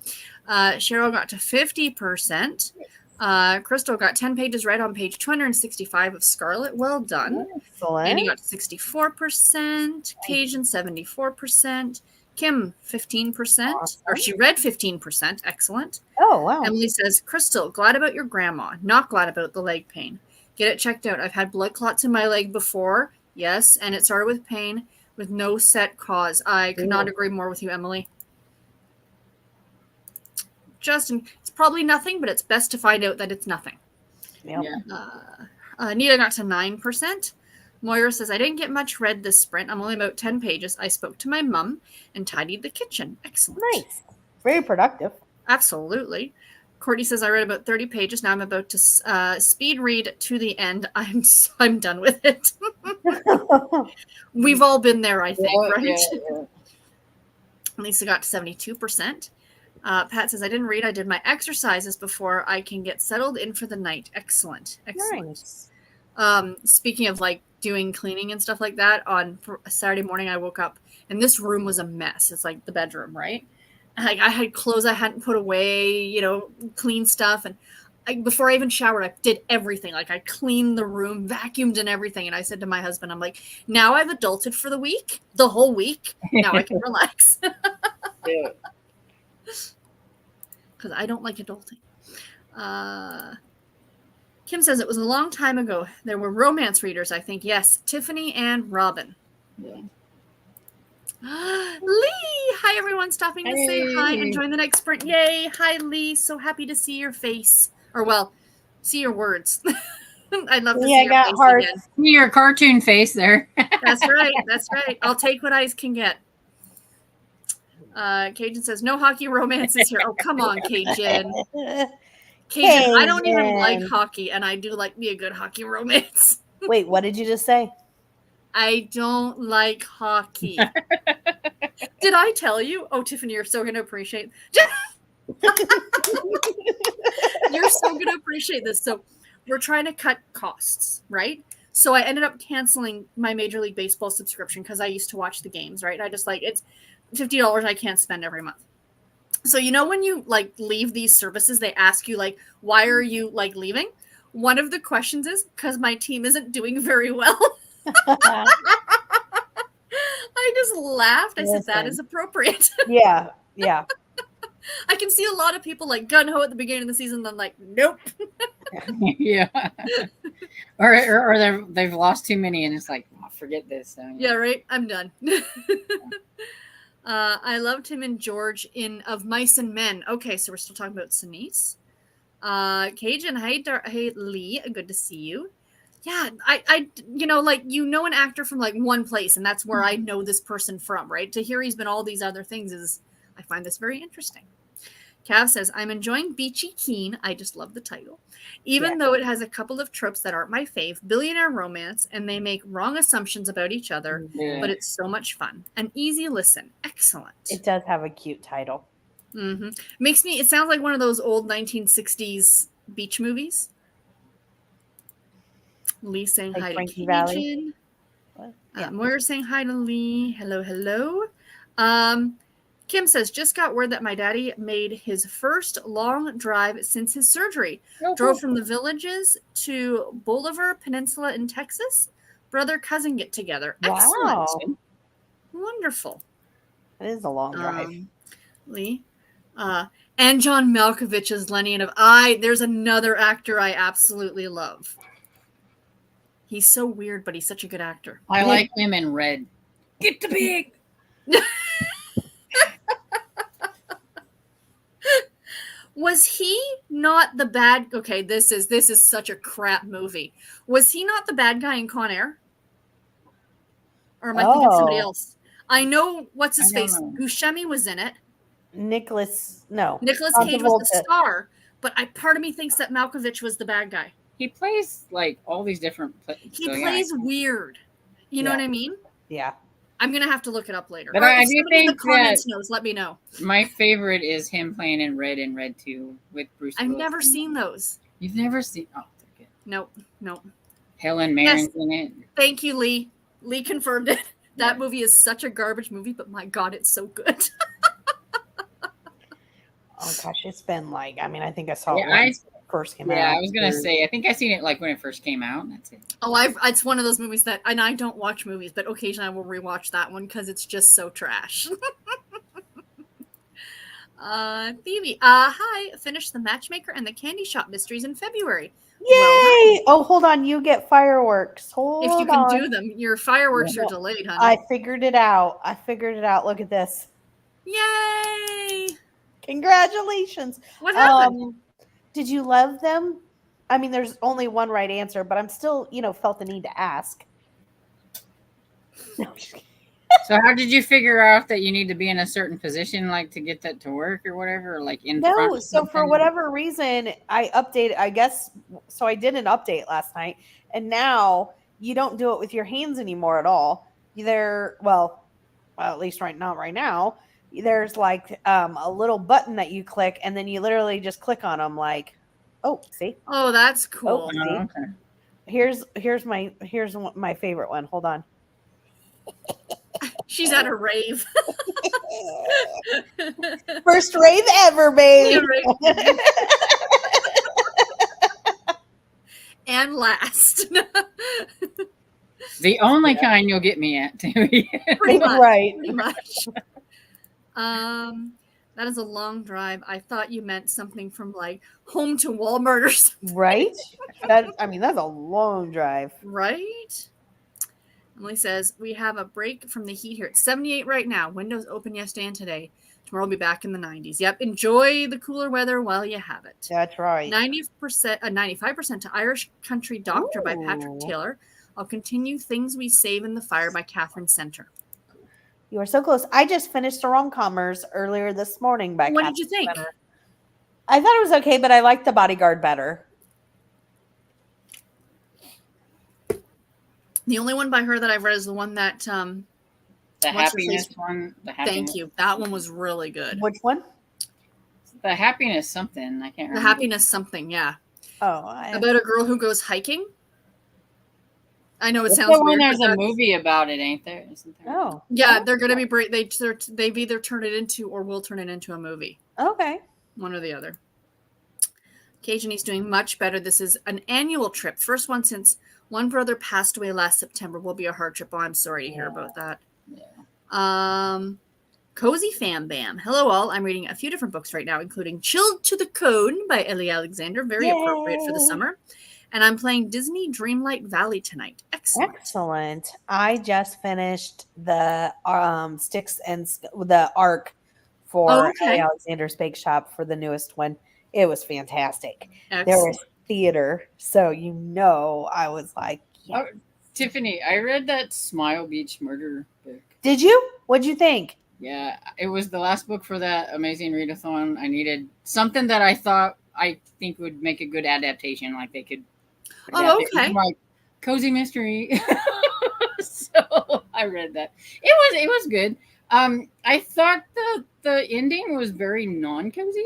Cheryl got to 50%. Crystal got 10 pages read on page 265 of Scarlet. Well done. Excellent. Annie got 64%. Cajun 74%. Kim 15%. Awesome. Or she read 15%. Excellent. Oh, wow. Emily says, Crystal, glad about your grandma. Not glad about the leg pain. Get it checked out. I've had blood clots in my leg before. Yes, and it started with pain with no set cause. I could not agree more with you, Emily. Justin, it's probably nothing, but it's best to find out that it's nothing. Yep. Nita got to 9%. Moira says, I didn't get much read this sprint. I'm only about 10 pages. I spoke to my mom and tidied the kitchen. Excellent. Nice. Very productive. Absolutely. Courtney says, I read about 30 pages. Now I'm about to speed read to the end. I'm done with it. We've all been there, I think, right? Yeah. Lisa got to 72%. Pat says, I didn't read. I did my exercises before I can get settled in for the night. Excellent. Nice. Speaking of like doing cleaning and stuff like that, on Saturday morning, I woke up and this room was a mess. It's like the bedroom, right? Like I had clothes I hadn't put away, clean stuff. And before I even showered, I did everything. Like I cleaned the room, vacuumed and everything. And I said to my husband, I'm like, now I've adulted for the whole week. Now I can relax. Yeah. Because I don't like adulting. Kim says it was a long time ago. There were romance readers, I think. Yes, Tiffany and Robin. Yeah. Lee! Hi, everyone. Stopping to say hi and join the next sprint. Yay! Hi, Lee. So happy to see your face. Or, well, See your words. I'd love to Yeah, I see your got face hearts. again. Your cartoon face there. That's right. That's right. I'll take what eyes can get. Cajun says, no hockey romances here. Oh, come on, Cajun. Cajun, I don't even like Cajun. hockey, and I do like me a good hockey romance. Wait, what did you just say? I don't like hockey. Did I tell you? Oh, Tiffany, you're so going to appreciate You're so going to appreciate this. So we're trying to cut costs, right? So I ended up canceling my Major League Baseball subscription because I used to watch the games, right? I just like, it's $50 I can't spend every month. So, you know, when you like leave these services, they ask you like, why are you like leaving? One of the questions is because my team isn't doing very well. I just laughed. I said, that is appropriate. Yeah. Yeah. I can see a lot of people like gun ho at the beginning of the season. Then like, nope. Yeah. or they've lost too many and it's like, oh, forget this. So, yeah, right. I'm done. I loved him and George in Of Mice and Men. Okay, so we're still talking about Sinise. Cajun, hey Lee, good to see you. Yeah, I you know, like, you know, an actor from like one place, and that's where I know this person from, right? To hear he's been all these other things is, I find this very interesting. Cav says, I'm enjoying Beachy Keen. I just love the title. Even though it has a couple of tropes that aren't my fave, billionaire romance, and they make wrong assumptions about each other, but it's so much fun. An easy listen. Excellent. It does have a cute title. Mm-hmm. It sounds like one of those old 1960s beach movies. Lee saying Like hi to Frankie Cajun. Yeah. Moira saying hi to Lee. Hello, hello. Kim says, just got word that my daddy made his first long drive since his surgery. Drove from the Villages to Bolivar Peninsula in Texas. Brother cousin get together. Excellent. Wow. Wonderful. It is a long drive. Lee. And John Malkovich as Lenny. And there's another actor I absolutely love. He's so weird, but he's such a good actor. I like him in Red. Get the pig. Was he not the bad? Okay, this is such a crap movie. Was he not the bad guy in Con Air? Or am I thinking somebody else? I know what's his face. Buscemi was in it. Nicholas Cage was the star, but part of me thinks that Malkovich was the bad guy. He plays like all these different. He plays weird. You know what I mean? Yeah. I'm gonna have to look it up later. But I do think in the comments knows, let me know. My favorite is him playing in Red and Red 2 with Bruce Willis. I've never seen those. You've never seen? Oh, okay. Nope. Helen Mirren's in it. Thank you, Lee. Lee confirmed it. That movie is such a garbage movie, but my God, it's so good. Oh gosh, it's been like, I mean, I think I saw it when it first came out. Yeah, I was gonna say, I think I seen it like when it first came out. That's it. Oh, it's one of those movies that, and I don't watch movies, but occasionally I will rewatch that one because it's just so trash. Phoebe, hi. Finished The Matchmaker and the Candy Shop Mysteries in February. Yay! Well, hold on, you get fireworks. Hold on. If you can do them, your fireworks are delayed, honey. I figured it out. Look at this. Yay! Congratulations. What happened? Did you love them? I mean, there's only one right answer, but I'm still, felt the need to ask. No, I'm just kidding. So how did you figure out that you need to be in a certain position, like to get that to work or whatever, or like in front? No, so for whatever reason, I updated, I guess, so I did an update last night, and now you don't do it with your hands anymore at all. Well, at least right now, there's like a little button that you click, and then you literally just click on them like, oh, see? Oh, that's cool. Oh, okay. Here's my favorite one. Hold on. She's at a rave. First rave ever, baby. And last. The only kind you'll get me at, too. Pretty much. Right. Pretty much. That is a long drive. I thought you meant something from like Home to Walmart or something. Right? That's a long drive. Right? Emily says, we have a break from the heat here. It's 78 right now. Windows open yesterday and today. Tomorrow will be back in the 90s. Yep. Enjoy the cooler weather while you have it. That's right. 95% to Irish Country Doctor by Patrick Ooh. Taylor. I'll continue Things We Save in the Fire by Catherine Center. You are so close. I just finished The Rom-Commers earlier this morning by What Catherine did you think? Center. I thought it was okay, but I liked The Bodyguard better. The only one by her that I've read is the one that The What's her happiness face? one. thank you. That one was really good. Which one? The happiness something. I can't The remember. happiness something, yeah. Oh, About a girl who goes hiking. I know it That's sounds the one. weird. There's but a that's- movie about it, ain't there? Isn't there? oh, Yeah, they're going to be great. They've either turned it into or will turn it into a movie. okay. One or the other. Cajun, doing much better. This is an annual trip. First one since one brother passed away last September. Will be a hard trip. Oh, I'm sorry to hear about that. Yeah. Cozy Fam Bam. Hello all. I'm reading a few different books right now, including Chilled to the Cone by Ellie Alexander. Very appropriate for the Yay. summer. And I'm playing Disney Dreamlight Valley tonight. Excellent. Excellent. I just finished the the arc for Oh, okay. Ellie Alexander's Bake Shop for the newest one. It was fantastic. There Excellent. was theater, so I was like, yeah. Oh, Tiffany, I read that Smile Beach Murder book. Did you? What'd you think? Yeah, it was the last book for that amazing readathon. I needed something that I think would make a good adaptation. Like they could. Oh, adapt it. okay. I'm like cozy mystery. So I read that. It was good. I thought the ending was very non-cozy.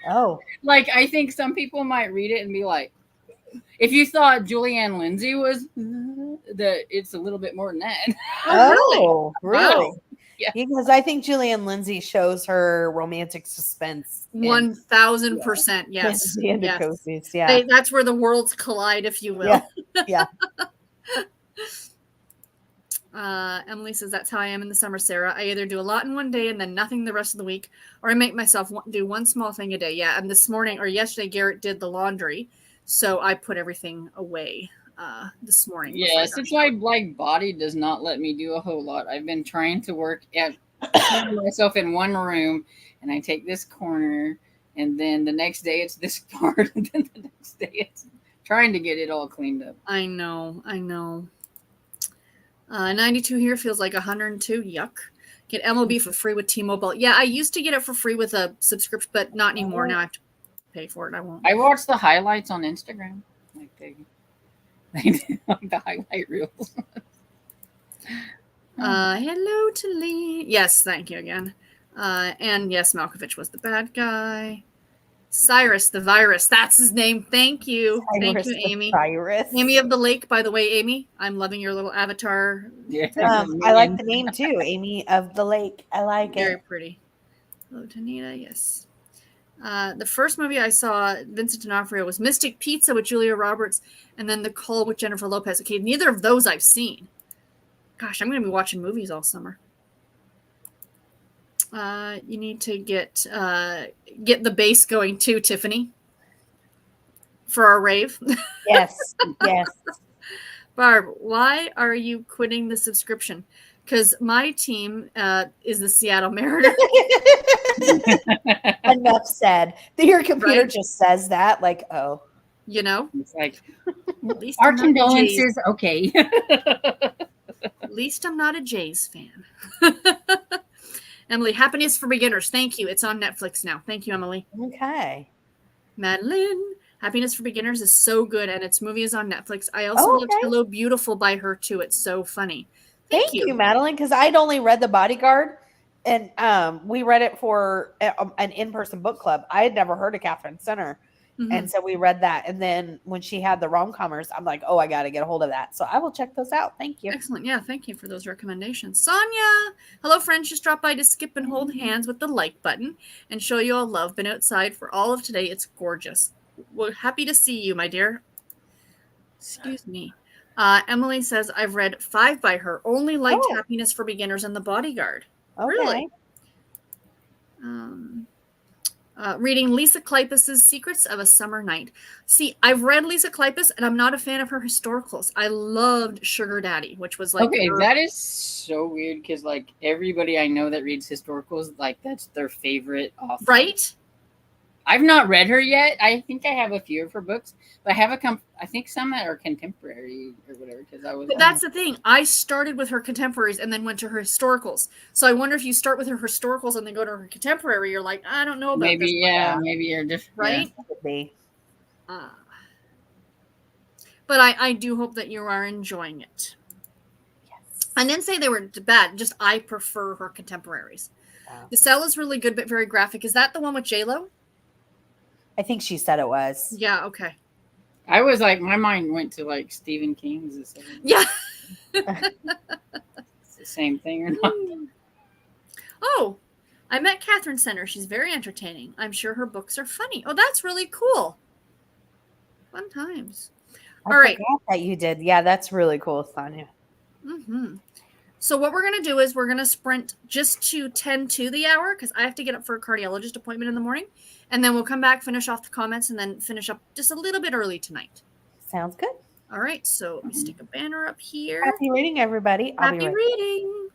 Oh, Like I think some people might read it and be like, if you thought Julianne Lindsay was it's a little bit more than that. oh, really? Wow. Yeah. Because I think Julianne Lindsay shows her romantic suspense. in 1000%. Yes. the end of Yes. Cozies, yeah. That's where the worlds collide, if you will. Yeah. Emily says, that's how I am in the summer, Sarah. I either do a lot in one day and then nothing the rest of the week, or I make myself do one small thing a day. Yeah, and this morning or yesterday, Garrett did the laundry, so I put everything away this morning. before I Yes, got it's my body does not let me do a whole lot. I've been trying to work at putting myself in one room, and I take this corner, and then the next day it's this part, and then the next day it's trying to get it all cleaned up. I know. 92 here feels like 102. Yuck. Get MLB for free with T-Mobile. Yeah, I used to get it for free with a subscription, but not anymore. Now I have to pay for it. I won't. I watch the highlights on Instagram, like they like the highlight reels. Hello to Lee. Yes, thank you again. And yes, Malkovich was the bad guy. Cyrus the virus. That's his name. Thank you. Thank you, Amy. Cyrus. Amy of the Lake, by the way, Amy. I'm loving your little avatar. Yeah, I like the name too, Amy of the Lake. I like Very it. pretty. Hello, Tanita. Yes. The first movie I saw, Vincent D'Onofrio, was Mystic Pizza with Julia Roberts, and then The Call with Jennifer Lopez. Okay, neither of those I've seen. Gosh, I'm going to be watching movies all summer. You need to get the bass going too, Tiffany, for our rave. Yes, yes. Barb, why are you quitting the subscription? Because my team is the Seattle Mariners. Enough said. Your computer Right? just says that, like, oh. You know, it's like at least our I'm not a Jays- condolences. Okay. At least I'm not a Jays fan. Emily, Happiness for Beginners. Thank you. It's on Netflix now. Thank you, Emily. Okay. Madeline, Happiness for Beginners is so good, and its movie is on Netflix. I also loved okay. Hello Beautiful by her too. It's so funny. Thank you, Madeline, because I'd only read The Bodyguard, and we read it for an in-person book club. I had never heard of Catherine Center, Mhm. and so we read that. And then when she had the rom-commers, I'm like, oh, I got to get a hold of that. So I will check those out. Thank you. Excellent. Yeah, thank you for those recommendations. Sonia! Hello, friends. Just dropped by to skip and hold hands with the like button and show you all love. Been outside for all of today. It's gorgeous. We're happy to see you, my dear. Excuse me. Emily says, I've read 5 by her. Only liked Oh. Happiness for Beginners and The Bodyguard. Okay. Really? Reading Lisa Kleypas's Secrets of a Summer Night. See, I've read Lisa Kleypas, and I'm not a fan of her historicals. I loved Sugar Daddy, which was like okay, that is so weird because like everybody I know that reads historicals, like that's their favorite author. Right? I've not read her yet. I think I have a few of her books, but I have I think some that are contemporary or whatever. Because I was. But that's the thing. I started with her contemporaries and then went to her historicals. So I wonder if you start with her historicals and then go to her contemporary, you're like, I don't know about maybe, this. yeah, maybe you're different, right? It could be. But I do hope that you are enjoying it. Yes. I didn't say they were bad. Just I prefer her contemporaries. Wow. The Cell is really good, but very graphic. Is that the one with J-Lo? I think she said it was. Yeah. Okay. I was like, my mind went to like Stephen King's. Yeah. It's the same thing or not? Oh, I met Catherine Center. She's very entertaining. I'm sure her books are funny. Oh, that's really cool. Fun times. All right. That you did. Yeah, that's really cool, Sonia. Mm-hmm. So what we're going to do is we're going to sprint just to 10 to the hour because I have to get up for a cardiologist appointment in the morning. And then we'll come back, finish off the comments, and then finish up just a little bit early tonight. Sounds good. All right. So let me stick a banner up here. Happy reading, everybody. Happy reading.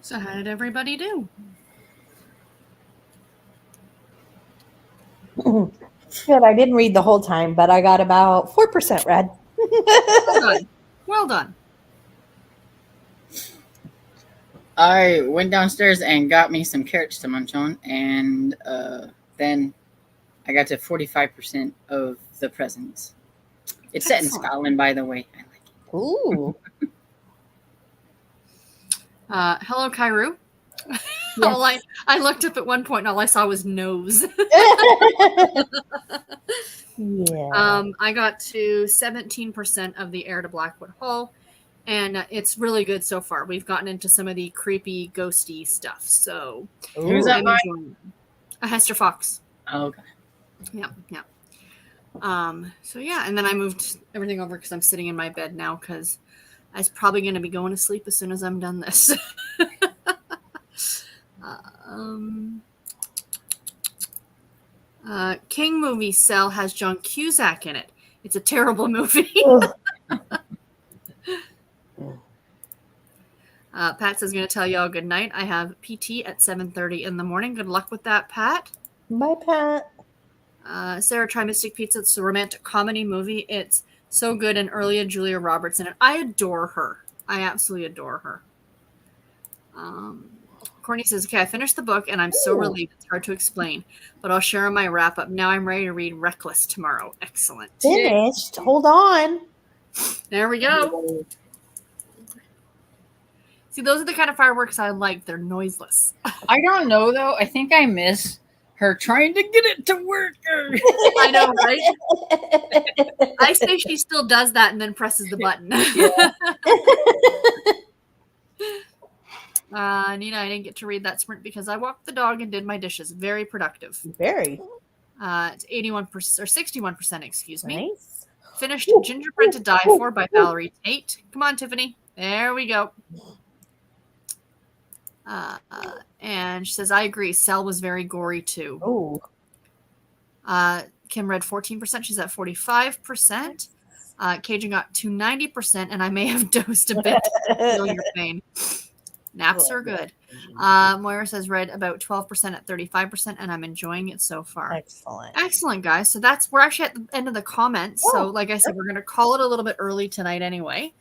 So how did everybody do? Good. I didn't read the whole time, but I got about 4% read. Well done. Well done. I went downstairs and got me some carrots to munch on, and then I got to 45% of the presents. It's set in Excellent. Scotland, by the way. I like it. Ooh. Hello, Kairu. Yes. I looked up at one point and all I saw was nose. Yeah. I got to 17% of the Heir to Blackwood Hall, and it's really good so far. We've gotten into some of the creepy, ghosty stuff. So Who's Ooh. that I'm by? enjoying it. Hester Fox. Oh, okay. Yeah. So yeah, and then I moved everything over because I'm sitting in my bed now because I was probably going to be going to sleep as soon as I'm done this. King movie Cell has John Cusack in it. It's a terrible movie. Pat says going to tell y'all good night. I have PT at 7:30 in the morning. Good luck with that, Pat. Bye, Pat. Sarah, try Mystic Pizza. It's a romantic comedy movie. It's so good, and earlier Julia Roberts in it. I adore her. I absolutely adore her. Courtney says, okay, I finished the book, and I'm so relieved. It's hard to explain, but I'll share my wrap-up. Now I'm ready to read Reckless tomorrow. Excellent. Finished. Hold on. There we go. See, those are the kind of fireworks I like. They're noiseless. I don't know, though. I think I miss her trying to get it to work. I know, right? I say she still does that and then presses the button. Nina, I didn't get to read that sprint because I walked the dog and did my dishes. Very productive. Very. It's 81% or 61%, excuse me. Nice. Finished Gingerbread to Die For by Valerie Tate. Come on, Tiffany. There we go. And she says, I agree. Cell was very gory too. Oh. Kim read 14%. She's at 45%. Cajun got to 90%, and I may have dosed a bit to feel your pain. Naps are good. Moira says read about 12% at 35%, and I'm enjoying it so far. Excellent, guys. So we're actually at the end of the comments. So like I said, we're going to call it a little bit early tonight anyway.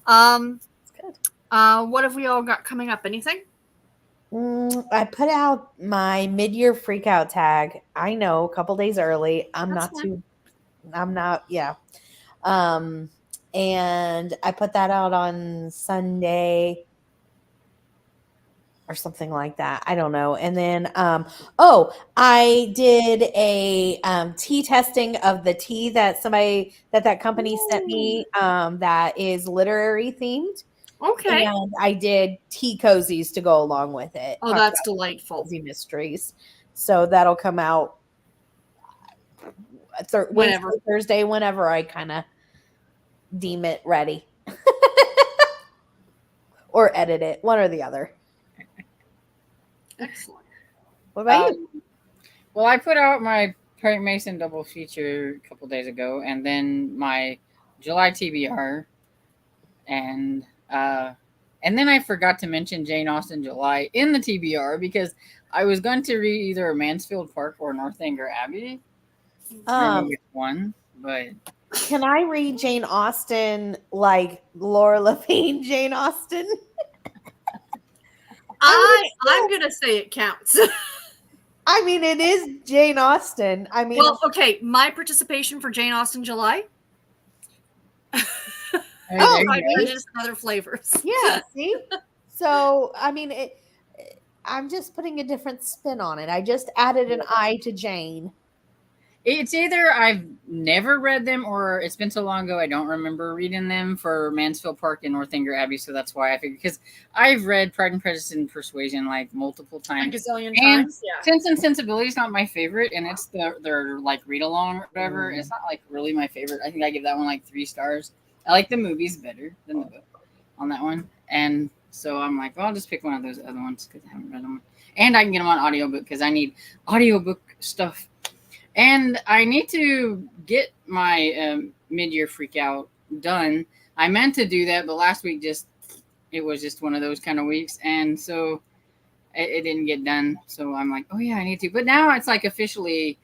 Good. What have we all got coming up? Anything? I put out my mid-year freakout tag. I know, a couple days early. And I put that out on Sunday or something like that. I don't know. And then, I did a tea testing of the tea that that company sent me that is literary themed. Okay. And I did tea cozies to go along with it. Oh, that's delightful. Cozy mysteries. So that'll come out Wednesday, Thursday, whenever I kind of deem it ready. Or edit it, one or the other. Excellent. What about you? Well, I put out my Perry Mason double feature a couple days ago, and then my July TBR, and then I forgot to mention Jane Austen July in the TBR because I was going to read either Mansfield Park or Northanger Abbey. One, but can I read Jane Austen like Laura Levine Jane Austen? I'm gonna say it counts. I mean, it is Jane Austen. I mean, well, okay. My participation for Jane Austen July. Just other flavors. Yeah. See. So I mean, I'm just putting a different spin on it. I just added an I to Jane. It's either I've never read them or it's been so long ago I don't remember reading them for Mansfield Park and Northanger Abbey, so that's why I figured, because I've read Pride and Prejudice and Persuasion like multiple times. A gazillion times. Yeah. Sense and Sensibility is not my favorite, and it's their like read along or whatever. It's not like really my favorite. I think I give that one like 3 stars. I like the movies better than the book on that one, and so I'm like, well, I'll just pick one of those other ones because I haven't read them, and I can get them on audiobook because I need audiobook stuff. And I need to get my mid-year freak out done. I meant to do that, but last week just it was just one of those kind of weeks, and so it didn't get done. So I'm like, oh yeah, I need to. But now it's like officially,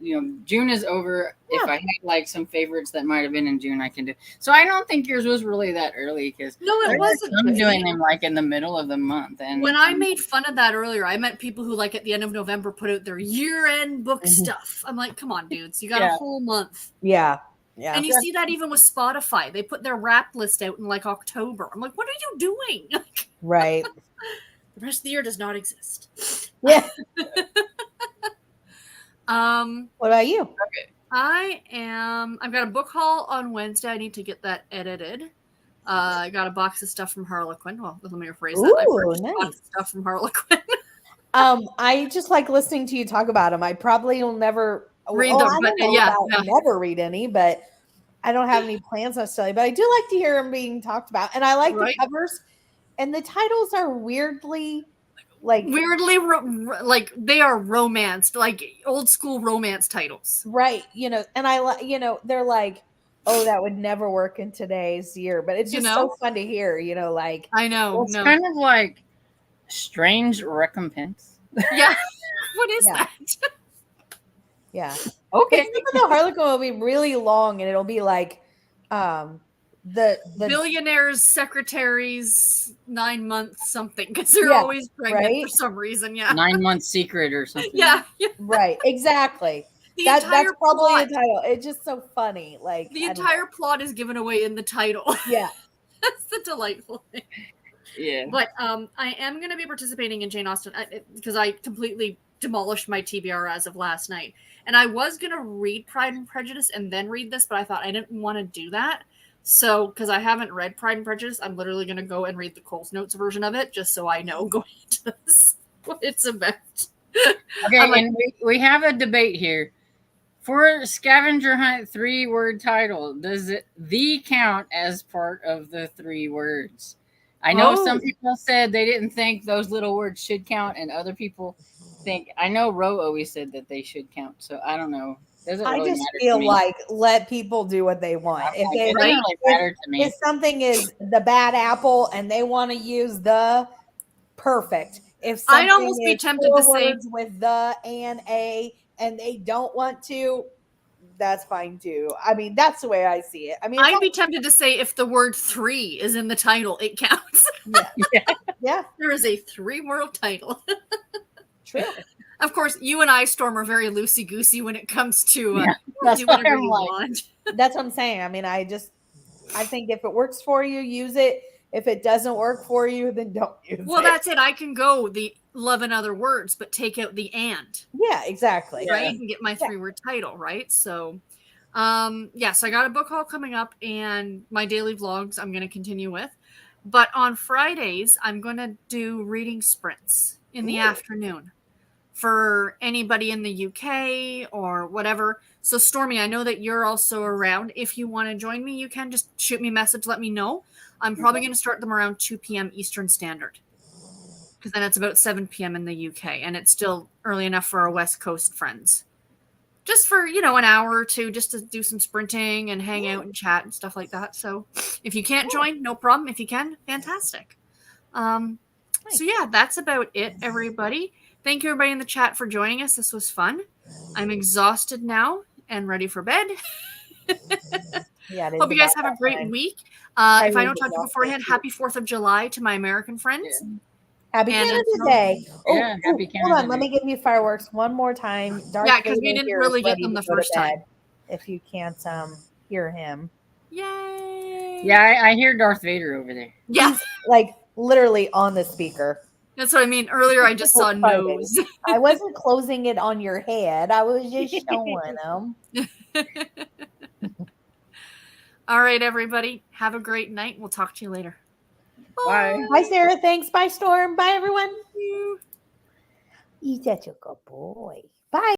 June is over. Yeah. If I had like some favorites that might have been in June, I can do. So I don't think yours was really that early because No, it wasn't. I'm doing them like in the middle of the month. And when I made fun of that earlier, I meant people who like at the end of November put out their year-end book stuff. I'm like, come on, dudes, you got a whole month. Yeah. Yeah. And you see that even with Spotify. They put their rap list out in like October. I'm like, what are you doing? Right. The rest of the year does not exist. Yeah. What about you? Okay. I've got a book haul on Wednesday. I need to get that edited. I got a box of stuff from Harlequin. Well, let me rephrase that. I purchased a box of stuff from Harlequin. I just like listening to you talk about them. I probably will never read them, but never read any, but I don't have any plans necessarily. But I do like to hear them being talked about, and I like the covers, and the titles are weirdly like they are romanced, like old school romance titles, right? And I like they're like, oh, that would never work in today's year, but it's just so fun to hear. Like I know it's kind of like Strange Recompense. Yeah, what is that? Yeah. Okay. The Harlequin will be really long, and it'll be like the billionaires' secretaries 9 months something because they're always pregnant for some reason. 9 month secret or something. Yeah. Right. Exactly. That's probably the title. It's just so funny. Like the entire plot is given away in the title. Yeah. That's the delightful thing. Yeah. But I am going to be participating in Jane Austen because I completely demolished my TBR as of last night. And I was going to read Pride and Prejudice and then read this, but I thought I didn't want to do that. So, because I haven't read Pride and Prejudice, I'm literally going to go and read the Coles Notes version of it, just so I know going into this what it's about. Okay, and we have a debate here. For Scavenger Hunt 3-word title, does the count as part of the 3 words? I know some people said they didn't think those little words should count, and other people think. I know Ro always said that they should count, so I don't know. I just feel like let people do what they want. If something is the bad apple and they want to use the perfect. If I'd almost be tempted to say with the and a and they don't want to, that's fine too. I mean, that's the way I see it. I mean, I'd be tempted to say if the word 3 is in the title, it counts. Yeah. There is a 3-word title. True. Of course, you and I, Storm, are very loosey-goosey when it comes to that's do whatever you want. That's what I'm saying. I mean, I think if it works for you, use it. If it doesn't work for you, then don't use it. Well, that's it. I can go the 11 other words, but take out the and. Yeah, exactly. Right? And get my 3-word title, right? So, yes, I got a book haul coming up, and my daily vlogs I'm going to continue with. But on Fridays, I'm going to do reading sprints in the afternoon for anybody in the UK or whatever. So, Stormy, I know that you're also around. If you want to join me, you can just shoot me a message. Let me know. I'm probably going to start them around 2 p.m. Eastern Standard because then it's about 7 p.m. in the UK, and it's still early enough for our West Coast friends. Just for, an hour or two, just to do some sprinting and hang out and chat and stuff like that. So if you can't join, no problem. If you can, fantastic. So yeah, that's about it, everybody. Thank you, everybody in the chat, for joining us. This was fun. I'm exhausted now and ready for bed. Hope you guys have a great week. If I don't talk to you beforehand, happy 4th of July to my American friends. Yeah. Happy Canada Day. Happy Canada Hold on, let me give you fireworks one more time. Darth because we didn't really get them the first time. If you can't hear him. Yay! Yeah, I hear Darth Vader over there. Yeah. He's, like literally on the speaker. That's what I mean. Earlier I just saw nose. I wasn't closing it on your head. I was just showing them. All right, everybody. Have a great night. We'll talk to you later. Bye. Bye, Sarah. Thanks. Bye, Storm. Bye, everyone. You're such a good boy.